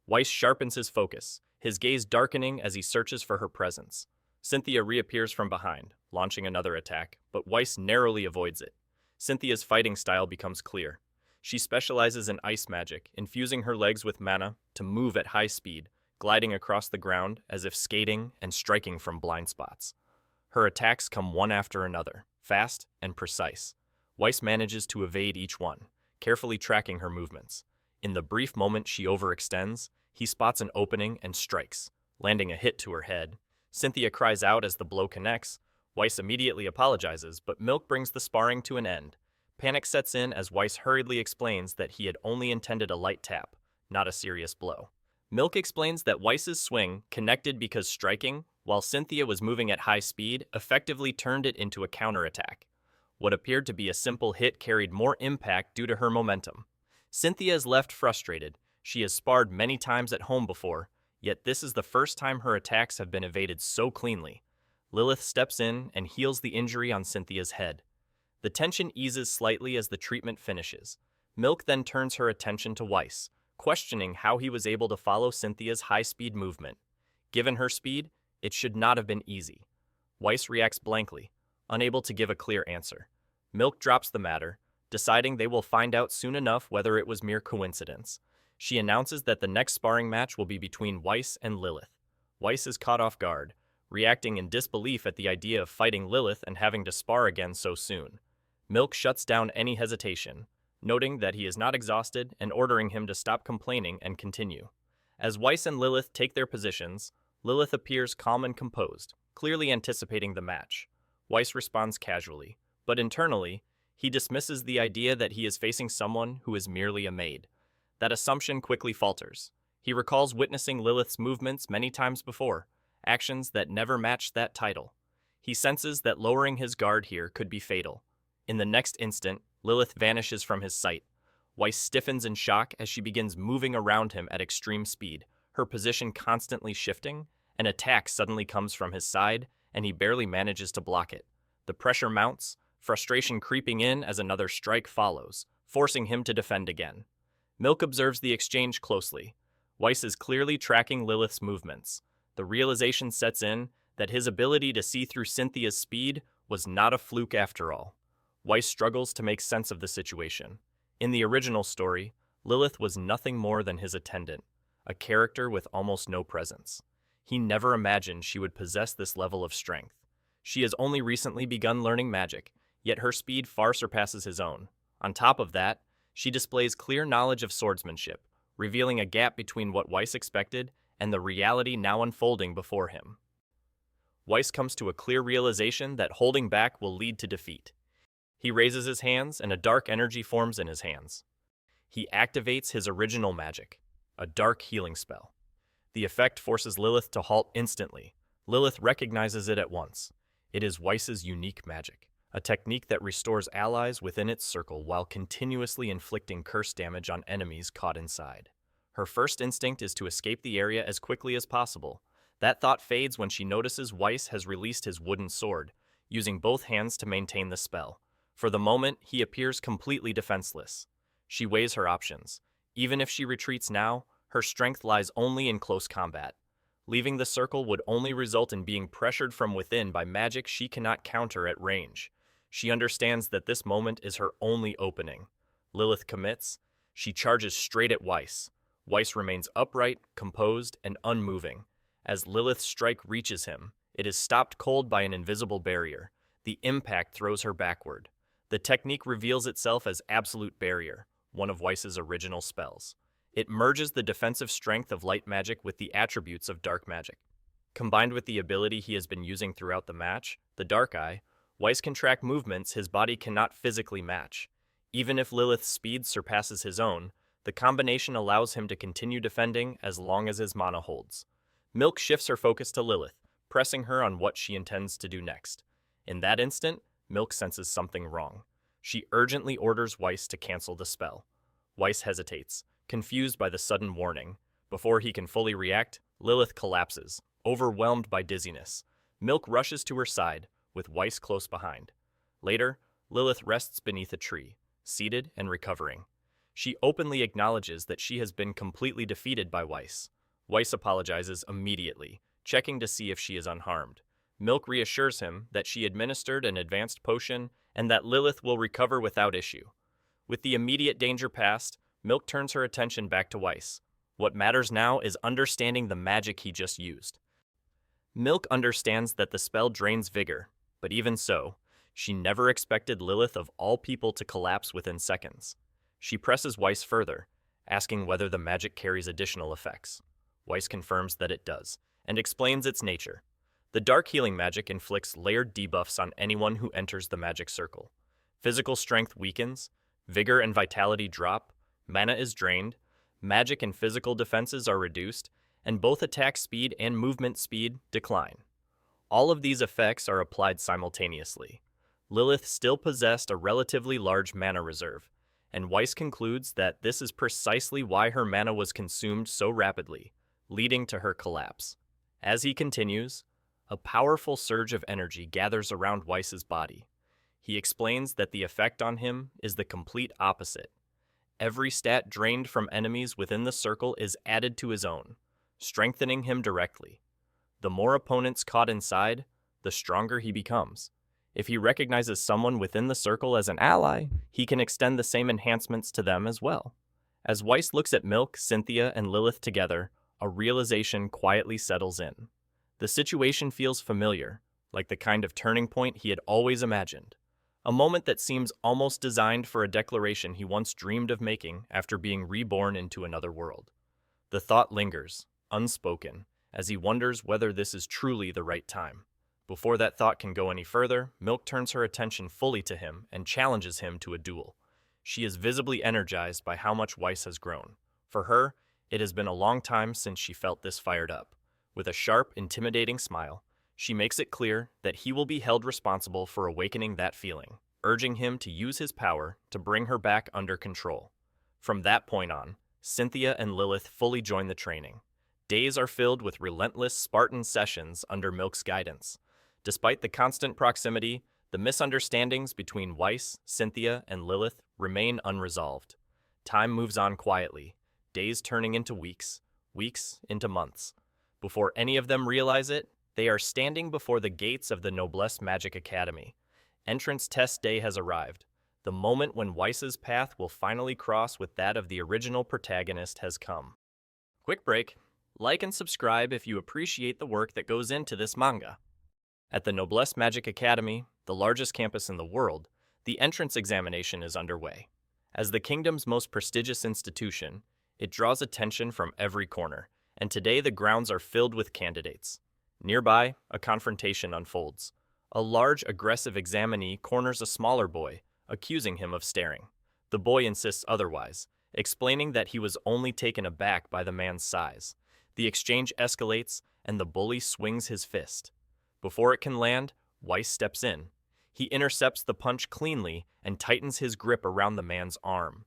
Weiss sharpens his focus, his gaze darkening as he searches for her presence. Cynthia reappears from behind, launching another attack, but Weiss narrowly avoids it. Cynthia's fighting style becomes clear. She specializes in ice magic, infusing her legs with mana to move at high speed, gliding across the ground as if skating and striking from blind spots. Her attacks come one after another, fast and precise. Weiss manages to evade each one, carefully tracking her movements. In the brief moment she overextends, he spots an opening and strikes, landing a hit to her head. Cynthia cries out as the blow connects. Weiss immediately apologizes, but Milk brings the sparring to an end. Panic sets in as Weiss hurriedly explains that he had only intended a light tap, not a serious blow. Milk explains that Weiss's swing connected because striking, while Cynthia was moving at high speed, effectively turned it into a counterattack. What appeared to be a simple hit carried more impact due to her momentum. Cynthia is left frustrated. She has sparred many times at home before, yet this is the first time her attacks have been evaded so cleanly. Lilith steps in and heals the injury on Cynthia's head. The tension eases slightly as the treatment finishes. Milk then turns her attention to Weiss, questioning how he was able to follow Cynthia's high-speed movement. Given her speed, it should not have been easy. Weiss reacts blankly, unable to give a clear answer. Milk drops the matter, deciding they will find out soon enough whether it was mere coincidence. She announces that the next sparring match will be between Weiss and Lilith. Weiss is caught off guard, reacting in disbelief at the idea of fighting Lilith and having to spar again so soon. Milk shuts down any hesitation, noting that he is not exhausted and ordering him to stop complaining and continue. As Weiss and Lilith take their positions, Lilith appears calm and composed, clearly anticipating the match. Weiss responds casually, but internally, he dismisses the idea that he is facing someone who is merely a maid. That assumption quickly falters. He recalls witnessing Lilith's movements many times before, actions that never matched that title. He senses that lowering his guard here could be fatal. In the next instant, Lilith vanishes from his sight. Weiss stiffens in shock as she begins moving around him at extreme speed, her position constantly shifting. An attack suddenly comes from his side, and he barely manages to block it. The pressure mounts, frustration creeping in as another strike follows, forcing him to defend again. Milk observes the exchange closely. Weiss is clearly tracking Lilith's movements. The realization sets in that his ability to see through Cynthia's speed was not a fluke after all. Weiss struggles to make sense of the situation. In the original story, Lilith was nothing more than his attendant, a character with almost no presence. He never imagined she would possess this level of strength. She has only recently begun learning magic, yet her speed far surpasses his own. On top of that, she displays clear knowledge of swordsmanship, revealing a gap between what Weiss expected and the reality now unfolding before him. Weiss comes to a clear realization that holding back will lead to defeat. He raises his hands and a dark energy forms in his hands. He activates his original magic, a dark healing spell. The effect forces Lilith to halt instantly. Lilith recognizes it at once. It is Weiss's unique magic, a technique that restores allies within its circle while continuously inflicting curse damage on enemies caught inside. Her first instinct is to escape the area as quickly as possible. That thought fades when she notices Weiss has released his wooden sword, using both hands to maintain the spell. For the moment, he appears completely defenseless. She weighs her options. Even if she retreats now, her strength lies only in close combat. Leaving the circle would only result in being pressured from within by magic she cannot counter at range. She understands that this moment is her only opening. Lilith commits. She charges straight at Weiss. Weiss remains upright, composed, and unmoving. As Lilith's strike reaches him, it is stopped cold by an invisible barrier. The impact throws her backward. The technique reveals itself as Absolute Barrier, one of Weiss's original spells. It merges the defensive strength of light magic with the attributes of dark magic. Combined with the ability he has been using throughout the match, the Dark Eye, Weiss can track movements his body cannot physically match. Even if Lilith's speed surpasses his own, the combination allows him to continue defending as long as his mana holds. Milk shifts her focus to Lilith, pressing her on what she intends to do next. In that instant, Milk senses something wrong. She urgently orders Weiss to cancel the spell. Weiss hesitates, confused by the sudden warning. Before he can fully react, Lilith collapses, overwhelmed by dizziness. Milk rushes to her side, with Weiss close behind. Later, Lilith rests beneath a tree, seated and recovering. She openly acknowledges that she has been completely defeated by Weiss. Weiss apologizes immediately, checking to see if she is unharmed. Milk reassures him that she administered an advanced potion and that Lilith will recover without issue. With the immediate danger past, Milk turns her attention back to Weiss. What matters now is understanding the magic he just used. Milk understands that the spell drains vigor, but even so, she never expected Lilith of all people to collapse within seconds. She presses Weiss further, asking whether the magic carries additional effects. Weiss confirms that it does, and explains its nature. The dark healing magic inflicts layered debuffs on anyone who enters the magic circle. Physical strength weakens, vigor and vitality drop, mana is drained, magic and physical defenses are reduced, and both attack speed and movement speed decline. All of these effects are applied simultaneously. Lilith still possessed a relatively large mana reserve, and Weiss concludes that this is precisely why her mana was consumed so rapidly, leading to her collapse. As he continues, a powerful surge of energy gathers around Weiss's body. He explains that the effect on him is the complete opposite. Every stat drained from enemies within the circle is added to his own, strengthening him directly. The more opponents caught inside, the stronger he becomes. If he recognizes someone within the circle as an ally, he can extend the same enhancements to them as well. As Weiss looks at Milk, Cynthia, and Lilith together, a realization quietly settles in. The situation feels familiar, like the kind of turning point he had always imagined. A moment that seems almost designed for a declaration he once dreamed of making after being reborn into another world. The thought lingers, unspoken, as he wonders whether this is truly the right time. Before that thought can go any further, Milk turns her attention fully to him and challenges him to a duel. She is visibly energized by how much Weiss has grown. For her, it has been a long time since she felt this fired up. With a sharp, intimidating smile, she makes it clear that he will be held responsible for awakening that feeling, urging him to use his power to bring her back under control. From that point on, Cynthia and Lilith fully join the training. Days are filled with relentless Spartan sessions under Milk's guidance. Despite the constant proximity, the misunderstandings between Weiss, Cynthia, and Lilith remain unresolved. Time moves on quietly, days turning into weeks, weeks into months. Before any of them realize it, they are standing before the gates of the Noblesse Magic Academy. Entrance test day has arrived. The moment when Weiss's path will finally cross with that of the original protagonist has come. Quick break. Like and subscribe if you appreciate the work that goes into this manga. At the Noblesse Magic Academy, the largest campus in the world, the entrance examination is underway. As the kingdom's most prestigious institution, it draws attention from every corner, and today the grounds are filled with candidates. Nearby, a confrontation unfolds. A large, aggressive examinee corners a smaller boy, accusing him of staring. The boy insists otherwise, explaining that he was only taken aback by the man's size. The exchange escalates, and the bully swings his fist. Before it can land, Weiss steps in. He intercepts the punch cleanly and tightens his grip around the man's arm.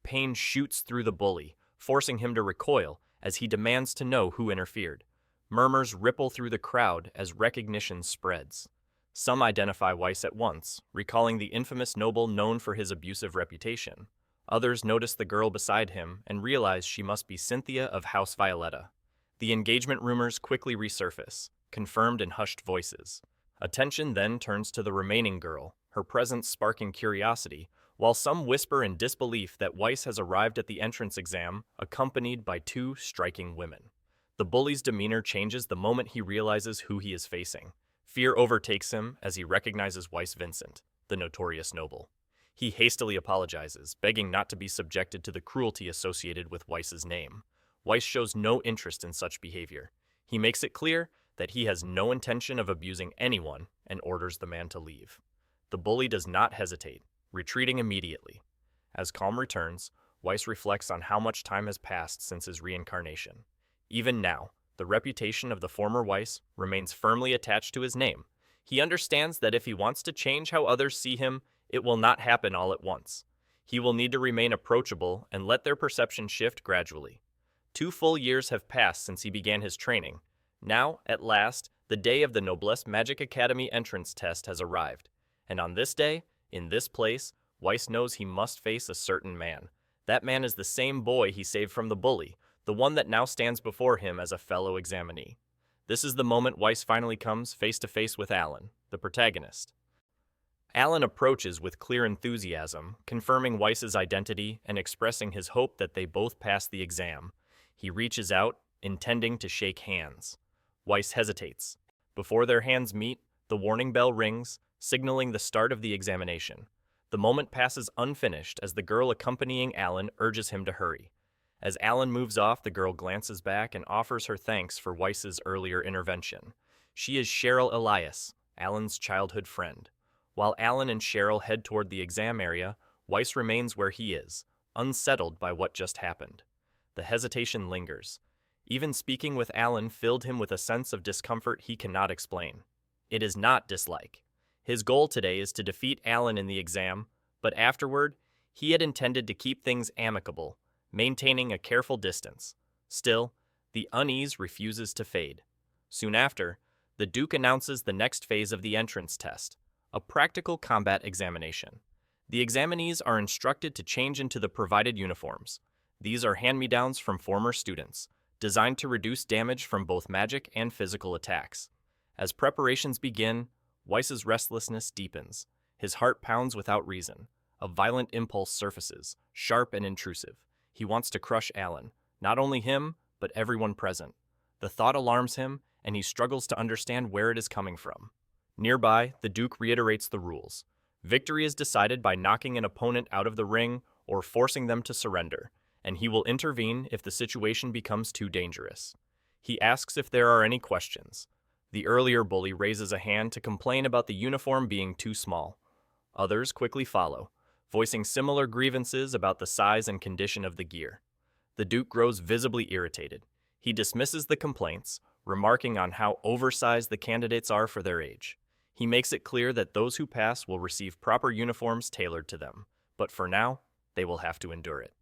Pain shoots through the bully, forcing him to recoil as he demands to know who interfered. Murmurs ripple through the crowd as recognition spreads. Some identify Weiss at once, recalling the infamous noble known for his abusive reputation. Others notice the girl beside him and realize she must be Cynthia of House Violetta. The engagement rumors quickly resurface, confirmed in hushed voices. Attention then turns to the remaining girl, her presence sparking curiosity, while some whisper in disbelief that Weiss has arrived at the entrance exam, accompanied by two striking women. The bully's demeanor changes the moment he realizes who he is facing. Fear overtakes him as he recognizes Weiss Vincent, the notorious noble. He hastily apologizes, begging not to be subjected to the cruelty associated with Weiss's name. Weiss shows no interest in such behavior. He makes it clear that he has no intention of abusing anyone and orders the man to leave. The bully does not hesitate, retreating immediately. As calm returns, Weiss reflects on how much time has passed since his reincarnation. Even now, the reputation of the former Weiss remains firmly attached to his name. He understands that if he wants to change how others see him, it will not happen all at once. He will need to remain approachable and let their perception shift gradually. 2 full years have passed since he began his training. Now, at last, the day of the Noblesse Magic Academy entrance test has arrived, and on this day, In this place, Weiss knows he must face a certain man. That man is the same boy he saved from the bully, the one that now stands before him as a fellow examinee. This is the moment Weiss finally comes face to face with Alan, the protagonist. Alan approaches with clear enthusiasm, confirming Weiss's identity and expressing his hope that they both pass the exam. He reaches out, intending to shake hands. Weiss hesitates. Before their hands meet, the warning bell rings, signaling the start of the examination. The moment passes unfinished as the girl accompanying Alan urges him to hurry. As Alan moves off, the girl glances back and offers her thanks for Weiss's earlier intervention. She is Cheryl Elias, Alan's childhood friend. While Alan and Cheryl head toward the exam area, Weiss remains where he is, unsettled by what just happened. The hesitation lingers. Even speaking with Alan filled him with a sense of discomfort he cannot explain. It is not dislike. His goal today is to defeat Alan in the exam, but afterward, he had intended to keep things amicable, maintaining a careful distance. Still, the unease refuses to fade. Soon after, the Duke announces the next phase of the entrance test, a practical combat examination. The examinees are instructed to change into the provided uniforms. These are hand-me-downs from former students, designed to reduce damage from both magic and physical attacks. As preparations begin, Weiss's restlessness deepens. His heart pounds without reason. A violent impulse surfaces, sharp and intrusive. He wants to crush Alan, not only him, but everyone present. The thought alarms him, and he struggles to understand where it is coming from. Nearby, the Duke reiterates the rules. Victory is decided by knocking an opponent out of the ring or forcing them to surrender, and he will intervene if the situation becomes too dangerous. He asks if there are any questions. The earlier bully raises a hand to complain about the uniform being too small. Others quickly follow, voicing similar grievances about the size and condition of the gear. The Duke grows visibly irritated. He dismisses the complaints, remarking on how oversized the candidates are for their age. He makes it clear that those who pass will receive proper uniforms tailored to them, but for now, they will have to endure it.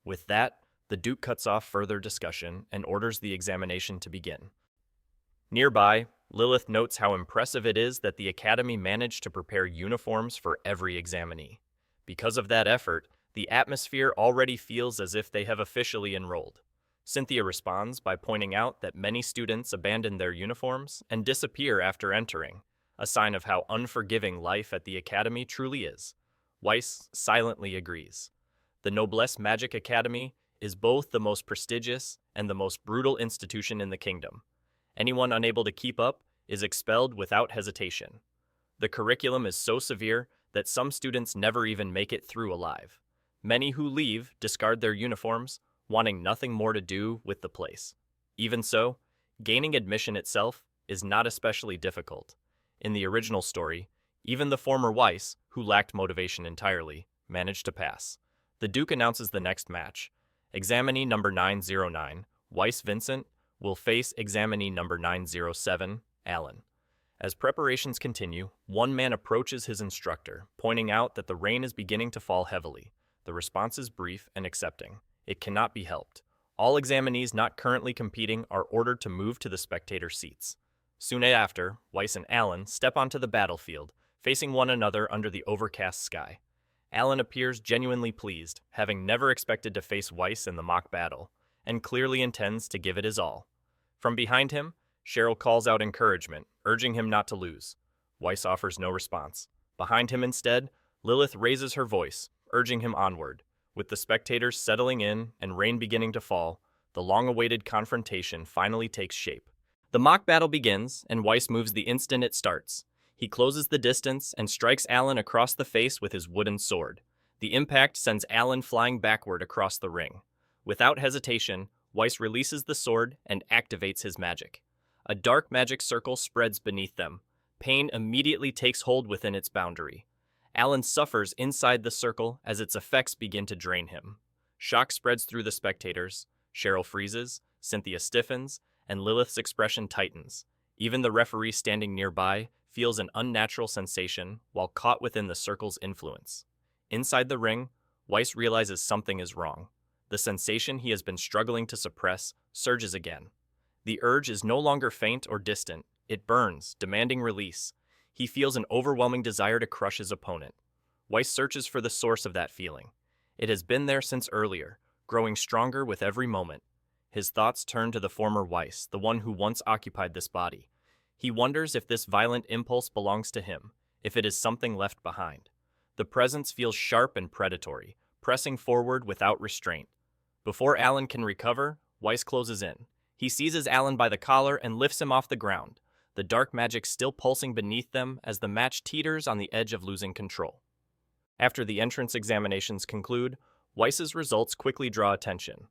With that, the Duke cuts off further discussion and orders the examination to begin. Nearby, Lilith notes how impressive it is that the Academy managed to prepare uniforms for every examinee. Because of that effort, the atmosphere already feels as if they have officially enrolled. Cynthia responds by pointing out that many students abandon their uniforms and disappear after entering, a sign of how unforgiving life at the Academy truly is. Weiss silently agrees. The Noblesse Magic Academy is both the most prestigious and the most brutal institution in the kingdom. Anyone unable to keep up is expelled without hesitation. The curriculum is so severe that some students never even make it through alive. Many who leave discard their uniforms, wanting nothing more to do with the place. Even so, gaining admission itself is not especially difficult. In the original story, even the former Weiss, who lacked motivation entirely, managed to pass. The Duke announces the next match. Examinee number 909, Weiss Vincent, will face examinee number 907, Alan. As preparations continue, one man approaches his instructor, pointing out that the rain is beginning to fall heavily. The response is brief and accepting. It cannot be helped. All examinees not currently competing are ordered to move to the spectator seats. Soon after, Weiss and Alan step onto the battlefield, facing one another under the overcast sky. Alan appears genuinely pleased, having never expected to face Weiss in the mock battle, and clearly intends to give it his all. From behind him, Cheryl calls out encouragement, urging him not to lose. Weiss offers no response. Behind him instead, Lilith raises her voice, urging him onward. With the spectators settling in and rain beginning to fall, the long-awaited confrontation finally takes shape. The mock battle begins, and Weiss moves the instant it starts. He closes the distance and strikes Alan across the face with his wooden sword. The impact sends Alan flying backward across the ring. Without hesitation, Weiss releases the sword and activates his magic. A dark magic circle spreads beneath them. Pain immediately takes hold within its boundary. Alan suffers inside the circle as its effects begin to drain him. Shock spreads through the spectators. Cheryl freezes, Cynthia stiffens, and Lilith's expression tightens. Even the referee standing nearby feels an unnatural sensation while caught within the circle's influence. Inside the ring, Weiss realizes something is wrong. The sensation he has been struggling to suppress surges again. The urge is no longer faint or distant. It burns, demanding release. He feels an overwhelming desire to crush his opponent. Weiss searches for the source of that feeling. It has been there since earlier, growing stronger with every moment. His thoughts turn to the former Weiss, the one who once occupied this body. He wonders if this violent impulse belongs to him, if it is something left behind. The presence feels sharp and predatory, pressing forward without restraint. Before Alan can recover, Weiss closes in. He seizes Alan by the collar and lifts him off the ground, the dark magic still pulsing beneath them as the match teeters on the edge of losing control. After the entrance examinations conclude, Weiss's results quickly draw attention.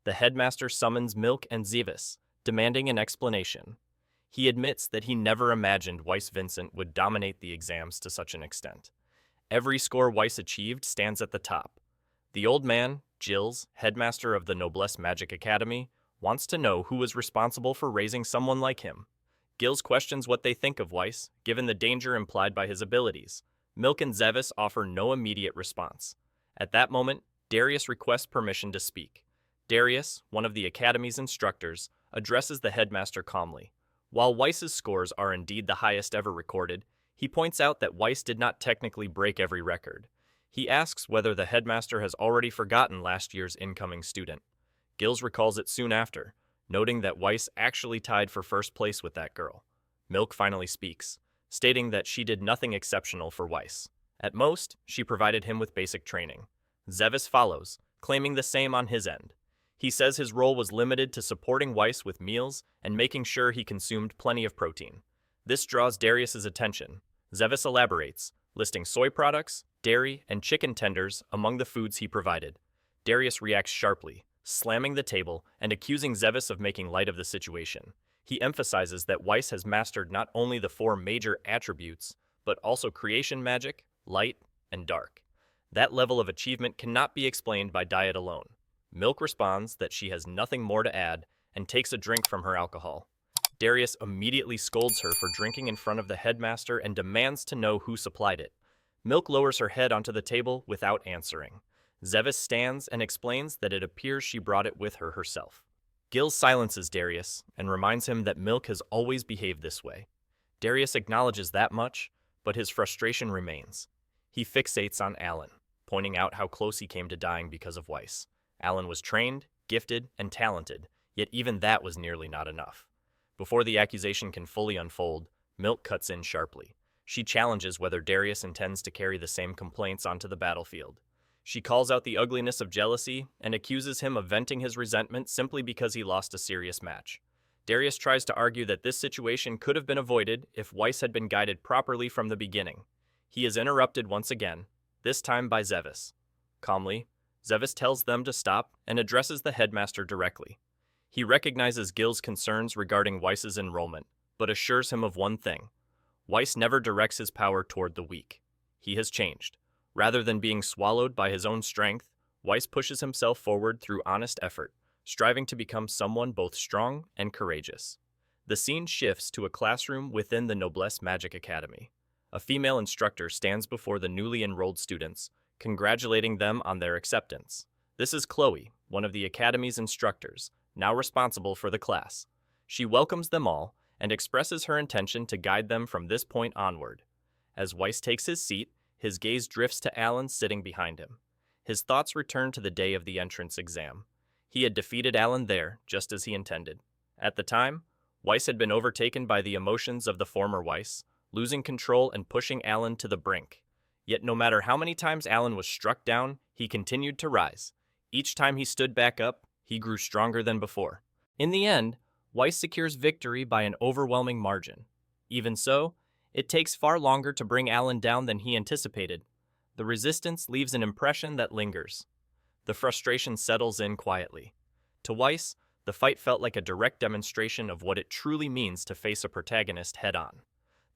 The headmaster summons Milk and Zevis, demanding an explanation. He admits that he never imagined Weiss Vincent would dominate the exams to such an extent. Every score Weiss achieved stands at the top. The old man, Gilles, headmaster of the Noblesse Magic Academy, wants to know who was responsible for raising someone like him. Gilles questions what they think of Weiss, given the danger implied by his abilities. Milk and Zevis offer no immediate response. At that moment, Darius requests permission to speak. Darius, one of the Academy's instructors, addresses the headmaster calmly. While Weiss's scores are indeed the highest ever recorded, he points out that Weiss did not technically break every record. He asks whether the headmaster has already forgotten last year's incoming student. Gilles recalls it soon after, noting that Weiss actually tied for first place with that girl. Milk finally speaks, stating that she did nothing exceptional for Weiss. At most, she provided him with basic training. Zevis follows, claiming the same on his end. He says his role was limited to supporting Weiss with meals and making sure he consumed plenty of protein. This draws Darius's attention. Zevis elaborates, listing soy products, dairy, and chicken tenders among the foods he provided. Darius reacts sharply, slamming the table and accusing Zevis of making light of the situation. He emphasizes that Weiss has mastered not only the 4 major attributes, but also creation magic, light, and dark. That level of achievement cannot be explained by diet alone. Milk responds that she has nothing more to add and takes a drink from her alcohol. Darius immediately scolds her for drinking in front of the headmaster and demands to know who supplied it. Milk lowers her head onto the table without answering. Zevis stands and explains that it appears she brought it with her herself. Gilles silences Darius and reminds him that Milk has always behaved this way. Darius acknowledges that much, but his frustration remains. He fixates on Alan, pointing out how close he came to dying because of Weiss. Alan was trained, gifted, and talented, yet even that was nearly not enough. Before the accusation can fully unfold, Milk cuts in sharply. She challenges whether Darius intends to carry the same complaints onto the battlefield. She calls out the ugliness of jealousy and accuses him of venting his resentment simply because he lost a serious match. Darius tries to argue that this situation could have been avoided if Weiss had been guided properly from the beginning. He is interrupted once again, this time by Zevis. Calmly, Zevis tells them to stop and addresses the headmaster directly. He recognizes Gilles' concerns regarding Weiss's enrollment, but assures him of one thing. Weiss never directs his power toward the weak. He has changed. Rather than being swallowed by his own strength, Weiss pushes himself forward through honest effort, striving to become someone both strong and courageous. The scene shifts to a classroom within the Noblesse Magic Academy. A female instructor stands before the newly enrolled students, congratulating them on their acceptance. This is Chloe, one of the Academy's instructors, now responsible for the class. She welcomes them all and expresses her intention to guide them from this point onward. As Weiss takes his seat, his gaze drifts to Alan sitting behind him. His thoughts return to the day of the entrance exam. He had defeated Alan there, just as he intended. At the time, Weiss had been overtaken by the emotions of the former Weiss, losing control and pushing Alan to the brink. Yet no matter how many times Alan was struck down, he continued to rise. Each time he stood back up, he grew stronger than before. In the end, Weiss secures victory by an overwhelming margin. Even so, it takes far longer to bring Alan down than he anticipated. The resistance leaves an impression that lingers. The frustration settles in quietly. To Weiss, the fight felt like a direct demonstration of what it truly means to face a protagonist head-on.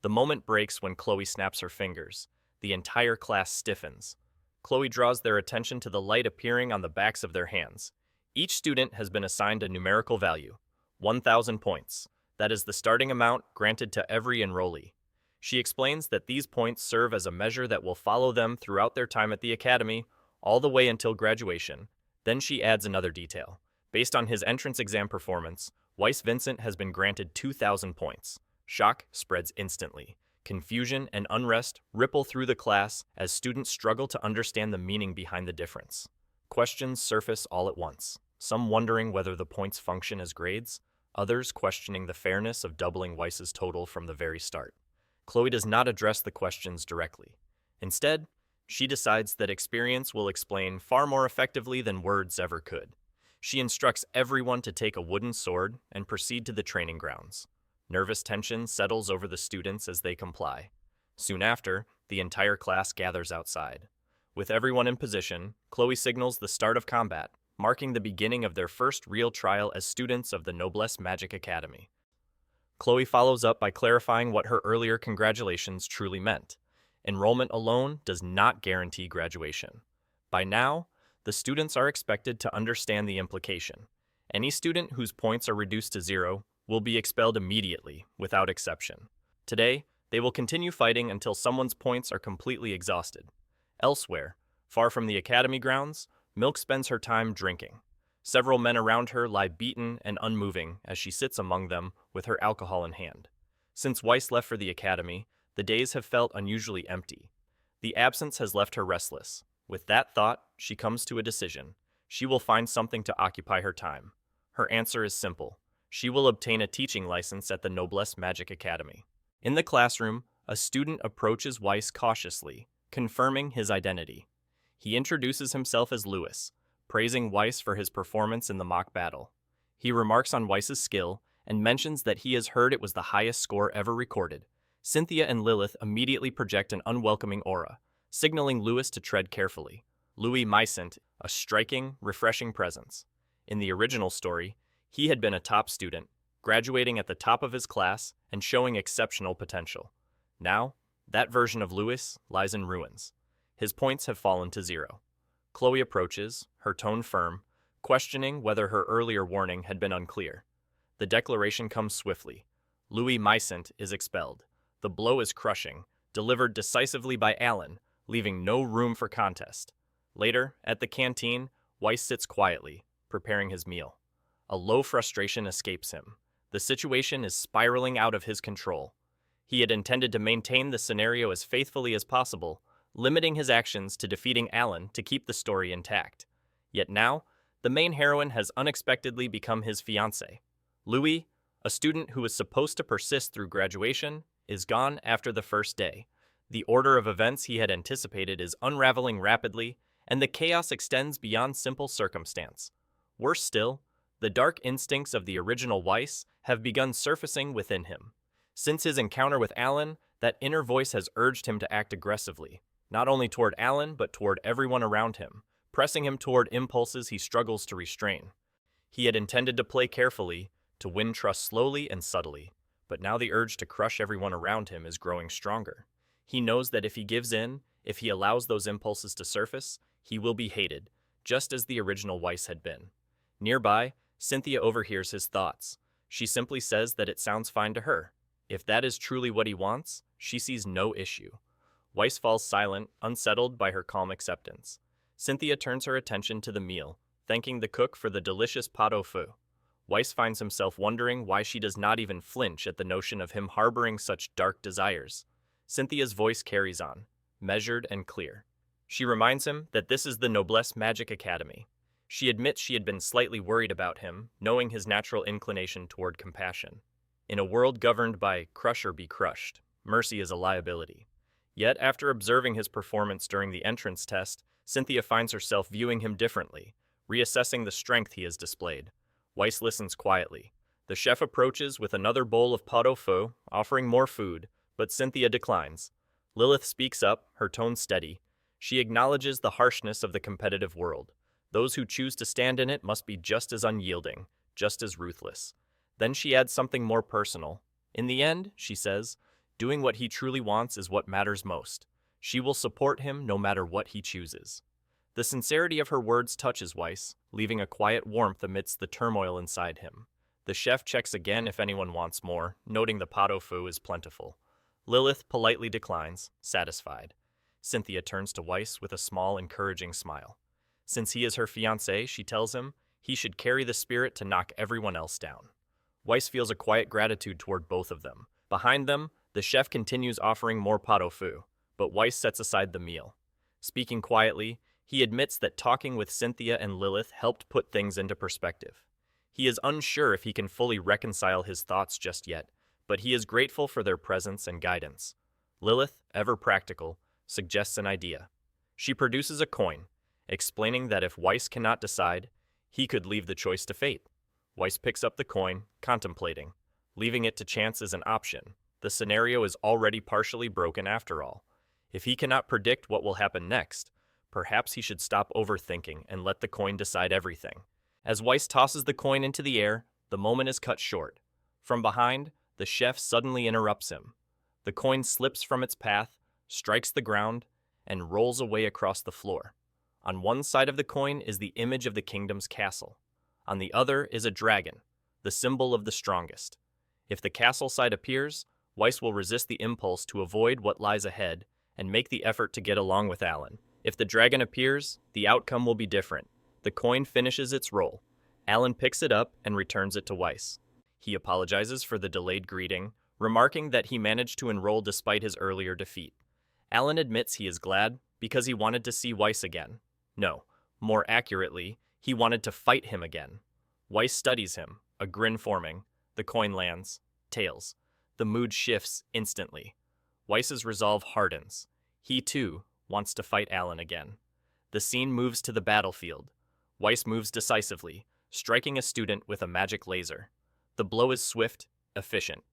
The moment breaks when Chloe snaps her fingers. The entire class stiffens. Chloe draws their attention to the light appearing on the backs of their hands. Each student has been assigned a numerical value, 1,000 points. That is the starting amount granted to every enrollee. She explains that these points serve as a measure that will follow them throughout their time at the academy, all the way until graduation. Then she adds another detail. Based on his entrance exam performance, Weiss Vincent has been granted 2,000 points. Shock spreads instantly. Confusion and unrest ripple through the class as students struggle to understand the meaning behind the difference. Questions surface all at once, some wondering whether the points function as grades, others questioning the fairness of doubling Weiss's total from the very start. Chloe does not address the questions directly. Instead, she decides that experience will explain far more effectively than words ever could. She instructs everyone to take a wooden sword and proceed to the training grounds. Nervous tension settles over the students as they comply. Soon after, the entire class gathers outside. With everyone in position, Chloe signals the start of combat, marking the beginning of their first real trial as students of the Noblesse Magic Academy. Chloe follows up by clarifying what her earlier congratulations truly meant. Enrollment alone does not guarantee graduation. By now, the students are expected to understand the implication. Any student whose points are reduced to 0 will be expelled immediately, without exception. Today, they will continue fighting until someone's points are completely exhausted. Elsewhere, far from the academy grounds, Milk spends her time drinking. Several men around her lie beaten and unmoving as she sits among them with her alcohol in hand. Since Weiss left for the academy, the days have felt unusually empty. The absence has left her restless. With that thought, she comes to a decision. She will find something to occupy her time. Her answer is simple. She will obtain a teaching license at the Noblesse Magic Academy. In the classroom, a student approaches Weiss cautiously, confirming his identity. He introduces himself as Lewis, praising Weiss for his performance in the mock battle. He remarks on Weiss's skill and mentions that he has heard it was the highest score ever recorded. Cynthia and Lilith immediately project an unwelcoming aura, signaling Lewis to tread carefully. Louis Mysant, a striking, refreshing presence. In the original story, he had been a top student, graduating at the top of his class and showing exceptional potential. Now, that version of Lewis lies in ruins. His points have fallen to 0. Chloe approaches, her tone firm, questioning whether her earlier warning had been unclear. The declaration comes swiftly. Louis Mysant is expelled. The blow is crushing, delivered decisively by Alan, leaving no room for contest. Later, at the canteen, Weiss sits quietly, preparing his meal. A low frustration escapes him. The situation is spiraling out of his control. He had intended to maintain the scenario as faithfully as possible, limiting his actions to defeating Alan to keep the story intact. Yet now, the main heroine has unexpectedly become his fiancé. Louis, a student who was supposed to persist through graduation, is gone after the first day. The order of events he had anticipated is unraveling rapidly, and the chaos extends beyond simple circumstance. Worse still, the dark instincts of the original Weiss have begun surfacing within him. Since his encounter with Alan, that inner voice has urged him to act aggressively, not only toward Alan but toward everyone around him, pressing him toward impulses he struggles to restrain. He had intended to play carefully, to win trust slowly and subtly, but now the urge to crush everyone around him is growing stronger. He knows that if he gives in, if he allows those impulses to surface, he will be hated, just as the original Weiss had been. Nearby, Cynthia overhears his thoughts. She simply says that it sounds fine to her. If that is truly what he wants, she sees no issue. Weiss falls silent, unsettled by her calm acceptance. Cynthia turns her attention to the meal, thanking the cook for the delicious pot au feu. Weiss finds himself wondering why she does not even flinch at the notion of him harboring such dark desires. Cynthia's voice carries on, measured and clear. She reminds him that this is the Noblesse Magic Academy. She admits she had been slightly worried about him, knowing his natural inclination toward compassion. In a world governed by crush or be crushed, mercy is a liability. Yet, after observing his performance during the entrance test, Cynthia finds herself viewing him differently, reassessing the strength he has displayed. Weiss listens quietly. The chef approaches with another bowl of pot au feu, offering more food, but Cynthia declines. Lilith speaks up, her tone steady. She acknowledges the harshness of the competitive world. Those who choose to stand in it must be just as unyielding, just as ruthless. Then she adds something more personal. In the end, she says, doing what he truly wants is what matters most. She will support him no matter what he chooses. The sincerity of her words touches Weiss, leaving a quiet warmth amidst the turmoil inside him. The chef checks again if anyone wants more, noting the pot au feu is plentiful. Lilith politely declines, satisfied. Cynthia turns to Weiss with a small, encouraging smile. Since he is her fiancé, she tells him, he should carry the spirit to knock everyone else down. Weiss feels a quiet gratitude toward both of them. Behind them, The chef continues offering more pot au feu, but Weiss sets aside the meal. Speaking quietly, he admits that talking with Cynthia and Lilith helped put things into perspective. He is unsure if he can fully reconcile his thoughts just yet, but he is grateful for their presence and guidance. Lilith, ever practical, suggests an idea. She produces a coin, explaining that if Weiss cannot decide, he could leave the choice to fate. Weiss picks up the coin, contemplating. Leaving it to chance is an option. The scenario is already partially broken after all. If he cannot predict what will happen next, perhaps he should stop overthinking and let the coin decide everything. As Weiss tosses the coin into the air, the moment is cut short. From behind, the chef suddenly interrupts him. The coin slips from its path, strikes the ground, and rolls away across the floor. On one side of the coin is the image of the kingdom's castle. On the other is a dragon, the symbol of the strongest. If the castle side appears, Weiss will resist the impulse to avoid what lies ahead and make the effort to get along with Alan. If the dragon appears, the outcome will be different. The coin finishes its roll. Alan picks it up and returns it to Weiss. He apologizes for the delayed greeting, remarking that he managed to enroll despite his earlier defeat. Alan admits he is glad because he wanted to see Weiss again. No, more accurately, he wanted to fight him again. Weiss studies him, a grin forming. The coin lands. Tails. The mood shifts instantly. Weiss's resolve hardens. He, too, wants to fight Alan again. The scene moves to the battlefield. Weiss moves decisively, striking a student with a magic laser. The blow is swift, efficient.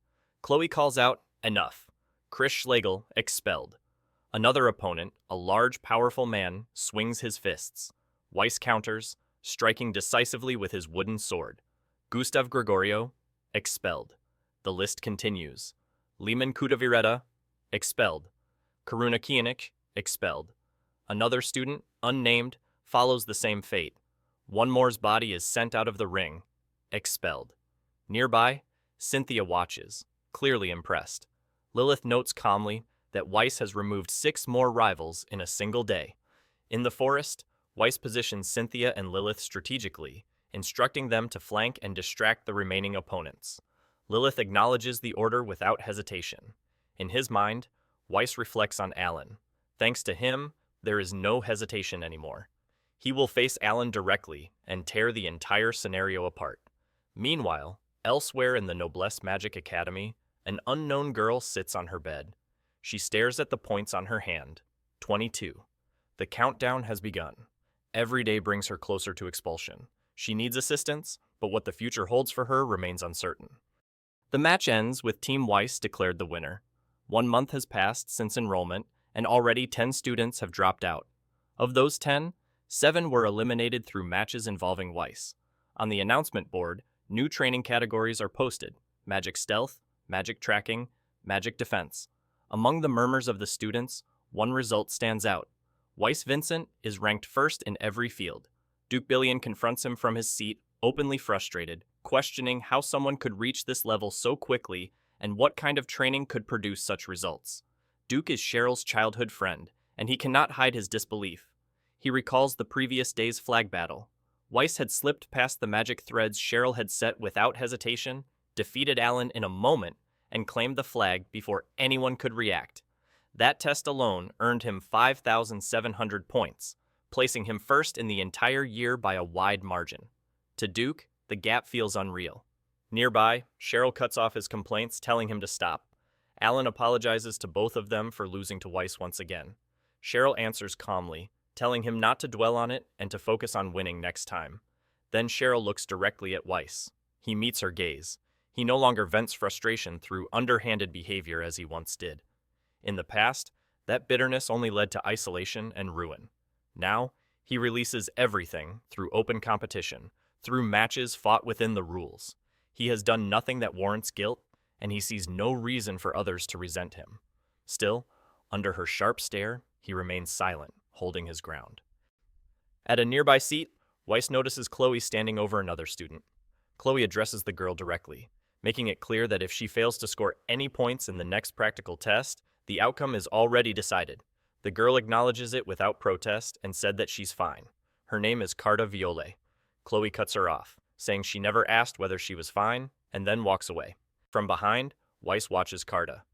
Chloe calls out, "Enough." Chris Schlegel, expelled. Another opponent, a large, powerful man, swings his fists. Weiss counters, striking decisively with his wooden sword. Gustav Gregorio, expelled. The list continues. Lehman Kudavireta, expelled. Karuna Kianik, expelled. Another student, unnamed, follows the same fate. One more's body is sent out of the ring, expelled. Nearby, Cynthia watches, clearly impressed. Lilith notes calmly that Weiss has removed 6 more rivals in a single day. In the forest, Weiss positions Cynthia and Lilith strategically, instructing them to flank and distract the remaining opponents. Lilith acknowledges the order without hesitation. In his mind, Weiss reflects on Alan. Thanks to him, there is no hesitation anymore. He will face Alan directly and tear the entire scenario apart. Meanwhile, elsewhere in the Noblesse Magic Academy, an unknown girl sits on her bed. She stares at the points on her hand. 22. The countdown has begun. Every day brings her closer to expulsion. She needs assistance, but what the future holds for her remains uncertain. The match ends with Team Weiss declared the winner. 1 month has passed since enrollment, and already 10 students have dropped out. Of those 10, 7 were eliminated through matches involving Weiss. On the announcement board, new training categories are posted: Magic Stealth, Magic Tracking, Magic Defense. Among the murmurs of the students, one result stands out. Weiss Vincent is ranked first in every field. Duke Billion confronts him from his seat, openly frustrated, questioning how someone could reach this level so quickly and what kind of training could produce such results. Duke is Cheryl's childhood friend, and he cannot hide his disbelief. He recalls the previous day's flag battle. Weiss had slipped past the magic threads Cheryl had set without hesitation, defeated Alan in a moment, and claimed the flag before anyone could react. That test alone earned him 5,700 points, placing him first in the entire year by a wide margin. To Duke, the gap feels unreal. Nearby, Cheryl cuts off his complaints, telling him to stop. Alan apologizes to both of them for losing to Weiss once again. Cheryl answers calmly, telling him not to dwell on it and to focus on winning next time. Then Cheryl looks directly at Weiss. He meets her gaze. He no longer vents frustration through underhanded behavior as he once did. In the past, that bitterness only led to isolation and ruin. Now, he releases everything through open competition, through matches fought within the rules. He has done nothing that warrants guilt, and he sees no reason for others to resent him. Still, under her sharp stare, he remains silent, holding his ground. At a nearby seat, Weiss notices Chloe standing over another student. Chloe addresses the girl directly, making it clear that if she fails to score any points in the next practical test, the outcome is already decided. The girl acknowledges it without protest and said that she's fine. Her name is Carta Viole. Chloe cuts her off, saying she never asked whether she was fine, and then walks away. From behind, Weiss watches Carta.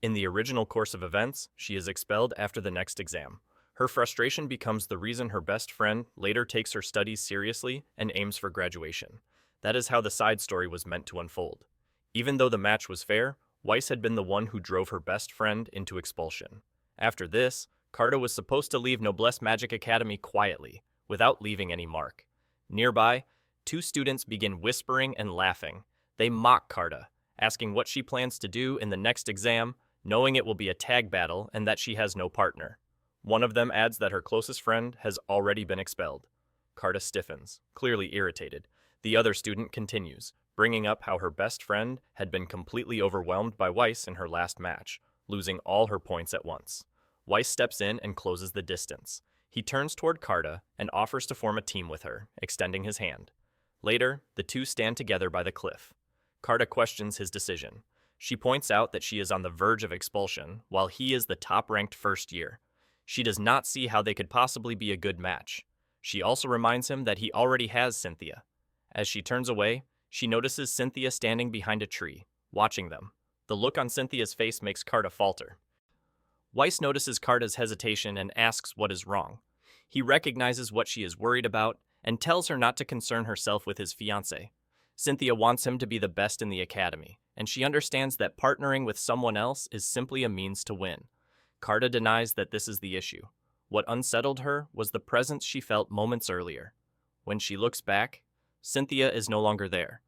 In the original course of events, she is expelled after the next exam. Her frustration becomes the reason her best friend later takes her studies seriously and aims for graduation. That is how the side story was meant to unfold. Even though the match was fair, Weiss had been the one who drove her best friend into expulsion. After this, Carta was supposed to leave Noblesse Magic Academy quietly, without leaving any mark. Nearby, two students begin whispering and laughing. They mock Carta, asking what she plans to do in the next exam, knowing it will be a tag battle and that she has no partner. One of them adds that her closest friend has already been expelled. Carta stiffens, clearly irritated. The other student continues, bringing up how her best friend had been completely overwhelmed by Weiss in her last match, losing all her points at once. Weiss steps in and closes the distance. He turns toward Carta and offers to form a team with her, extending his hand. Later, the two stand together by the cliff. Carta questions his decision. She points out that she is on the verge of expulsion, while he is the top-ranked first year. She does not see how they could possibly be a good match. She also reminds him that he already has Cynthia. As she turns away, she notices Cynthia standing behind a tree, watching them. The look on Cynthia's face makes Carta falter. Weiss notices Carta's hesitation and asks what is wrong. He recognizes what she is worried about and tells her not to concern herself with his fiancée. Cynthia wants him to be the best in the academy, and she understands that partnering with someone else is simply a means to win. Carta denies that this is the issue. What unsettled her was the presence she felt moments earlier. When she looks back, Cynthia is no longer there.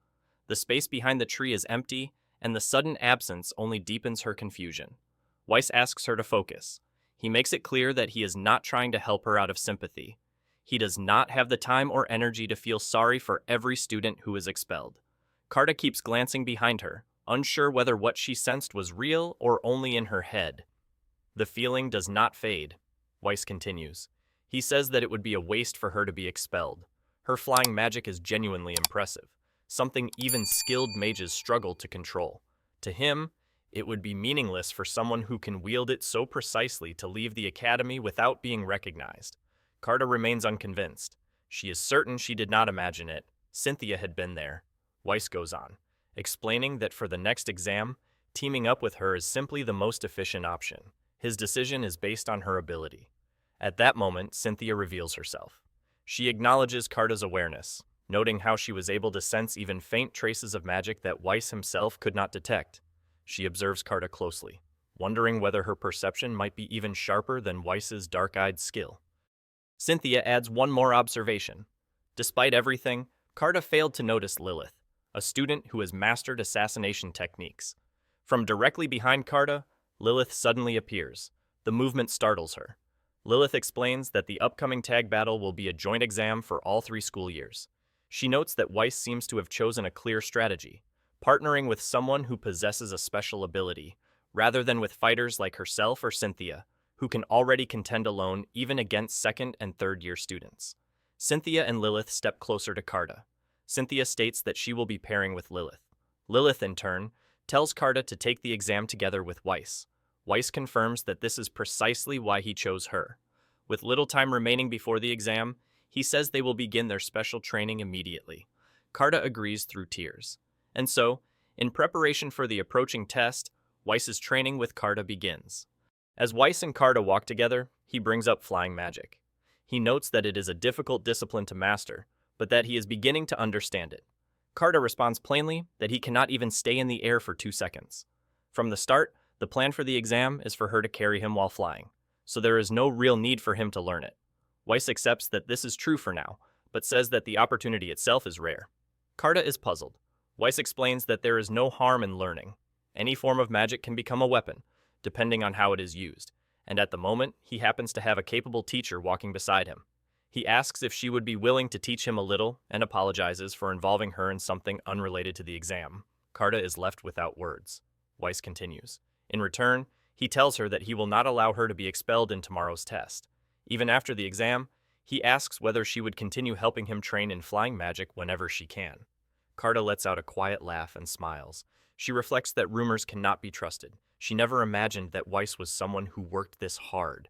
The space behind the tree is empty, and the sudden absence only deepens her confusion. Weiss asks her to focus. He makes it clear that he is not trying to help her out of sympathy. He does not have the time or energy to feel sorry for every student who is expelled. Carta keeps glancing behind her, unsure whether what she sensed was real or only in her head. The feeling does not fade. Weiss continues. He says that it would be a waste for her to be expelled. Her flying magic is genuinely impressive, something even skilled mages struggle to control. To him, it would be meaningless for someone who can wield it so precisely to leave the academy without being recognized. Carta remains unconvinced. She is certain she did not imagine it. Cynthia had been there. Weiss goes on, explaining that for the next exam, teaming up with her is simply the most efficient option. His decision is based on her ability. At that moment, Cynthia reveals herself. She acknowledges Carta's awareness, noting how she was able to sense even faint traces of magic that Weiss himself could not detect. She observes Carta closely, wondering whether her perception might be even sharper than Weiss's dark-eyed skill. Cynthia adds one more observation. Despite everything, Carta failed to notice Lilith, a student who has mastered assassination techniques. From directly behind Carta, Lilith suddenly appears. The movement startles her. Lilith explains that the upcoming tag battle will be a joint exam for all 3 school years. She notes that Weiss seems to have chosen a clear strategy, partnering with someone who possesses a special ability, rather than with fighters like herself or Cynthia, who can already contend alone even against second and third year students. Cynthia and Lilith step closer to Carta. Cynthia states that she will be pairing with Lilith. Lilith, in turn, tells Carta to take the exam together with Weiss. Weiss confirms that this is precisely why he chose her. With little time remaining before the exam, he says they will begin their special training immediately. Carta agrees through tears. And so, in preparation for the approaching test, Weiss's training with Carta begins. As Weiss and Carta walk together, he brings up flying magic. He notes that it is a difficult discipline to master, but that he is beginning to understand it. Carta responds plainly that he cannot even stay in the air for 2 seconds. From the start, the plan for the exam is for her to carry him while flying, so there is no real need for him to learn it. Weiss accepts that this is true for now, but says that the opportunity itself is rare. Carta is puzzled. Weiss explains that there is no harm in learning. Any form of magic can become a weapon, depending on how it is used, and at the moment, he happens to have a capable teacher walking beside him. He asks if she would be willing to teach him a little and apologizes for involving her in something unrelated to the exam. Carta is left without words. Weiss continues. In return, he tells her that he will not allow her to be expelled in tomorrow's test. Even after the exam, he asks whether she would continue helping him train in flying magic whenever she can. Carta lets out a quiet laugh and smiles. She reflects that rumors cannot be trusted. She never imagined that Weiss was someone who worked this hard.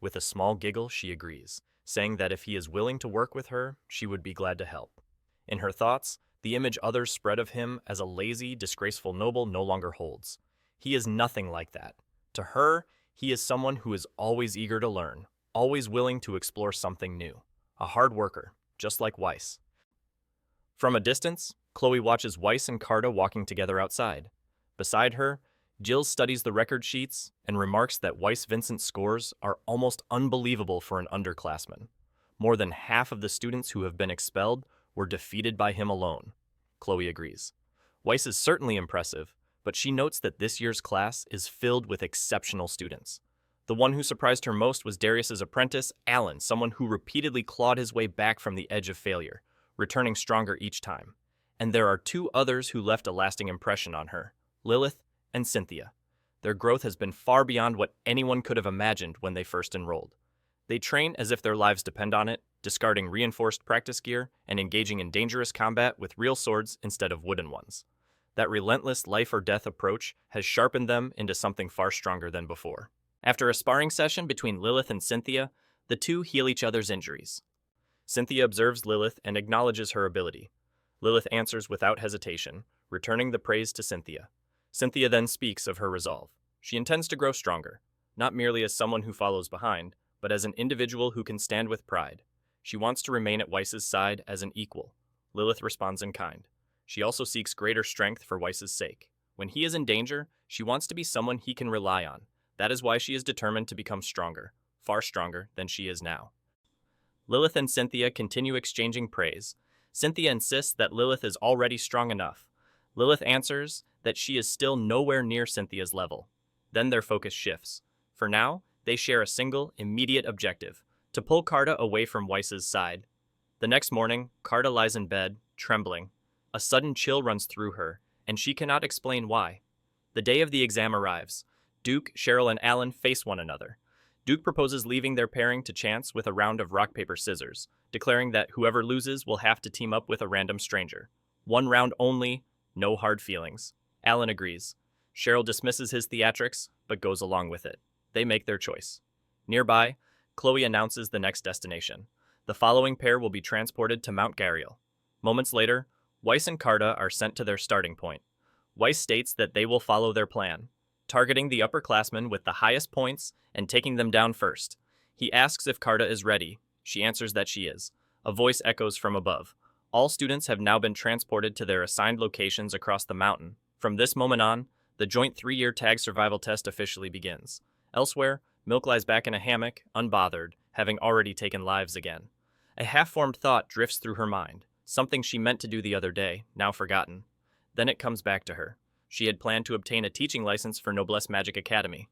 With a small giggle, she agrees, saying that if he is willing to work with her, she would be glad to help. In her thoughts, the image others spread of him as a lazy, disgraceful noble no longer holds. He is nothing like that. To her, he is someone who is always eager to learn, always willing to explore something new. A hard worker, just like Weiss. From a distance, Chloe watches Weiss and Carta walking together outside. Beside her, Jill studies the record sheets and remarks that Weiss Vincent's scores are almost unbelievable for an underclassman. More than half of the students who have been expelled were defeated by him alone. Chloe agrees. Weiss is certainly impressive, but she notes that this year's class is filled with exceptional students. The one who surprised her most was Darius's apprentice, Alan, someone who repeatedly clawed his way back from the edge of failure, returning stronger each time. And there are two others who left a lasting impression on her, Lilith and Cynthia. Their growth has been far beyond what anyone could have imagined when they first enrolled. They train as if their lives depend on it, discarding reinforced practice gear and engaging in dangerous combat with real swords instead of wooden ones. That relentless life-or-death approach has sharpened them into something far stronger than before. After a sparring session between Lilith and Cynthia, the two heal each other's injuries. Cynthia observes Lilith and acknowledges her ability. Lilith answers without hesitation, returning the praise to Cynthia. Cynthia then speaks of her resolve. She intends to grow stronger, not merely as someone who follows behind, but as an individual who can stand with pride. She wants to remain at Weiss's side as an equal. Lilith responds in kind. She also seeks greater strength for Weiss's sake. When he is in danger, she wants to be someone he can rely on. That is why she is determined to become stronger, far stronger than she is now. Lilith and Cynthia continue exchanging praise. Cynthia insists that Lilith is already strong enough. Lilith answers that she is still nowhere near Cynthia's level. Then their focus shifts. For now, they share a single, immediate objective, to pull Carta away from Weiss's side. The next morning, Carta lies in bed, trembling. A sudden chill runs through her, and she cannot explain why. The day of the exam arrives. Duke, Cheryl, and Alan face one another. Duke proposes leaving their pairing to chance with a round of rock, paper, scissors, declaring that whoever loses will have to team up with a random stranger. 1 round only, no hard feelings. Alan agrees. Cheryl dismisses his theatrics, but goes along with it. They make their choice. Nearby, Chloe announces the next destination. The following pair will be transported to Mount Gariel. Moments later, Weiss and Carta are sent to their starting point. Weiss states that they will follow their plan, targeting the upperclassmen with the highest points and taking them down first. He asks if Carta is ready. She answers that she is. A voice echoes from above. All students have now been transported to their assigned locations across the mountain. From this moment on, the joint 3-year tag survival test officially begins. Elsewhere, Milk lies back in a hammock, unbothered, having already taken lives again. A half-formed thought drifts through her mind, something she meant to do the other day, now forgotten. Then it comes back to her. She had planned to obtain a teaching license for Noblesse Magic Academy.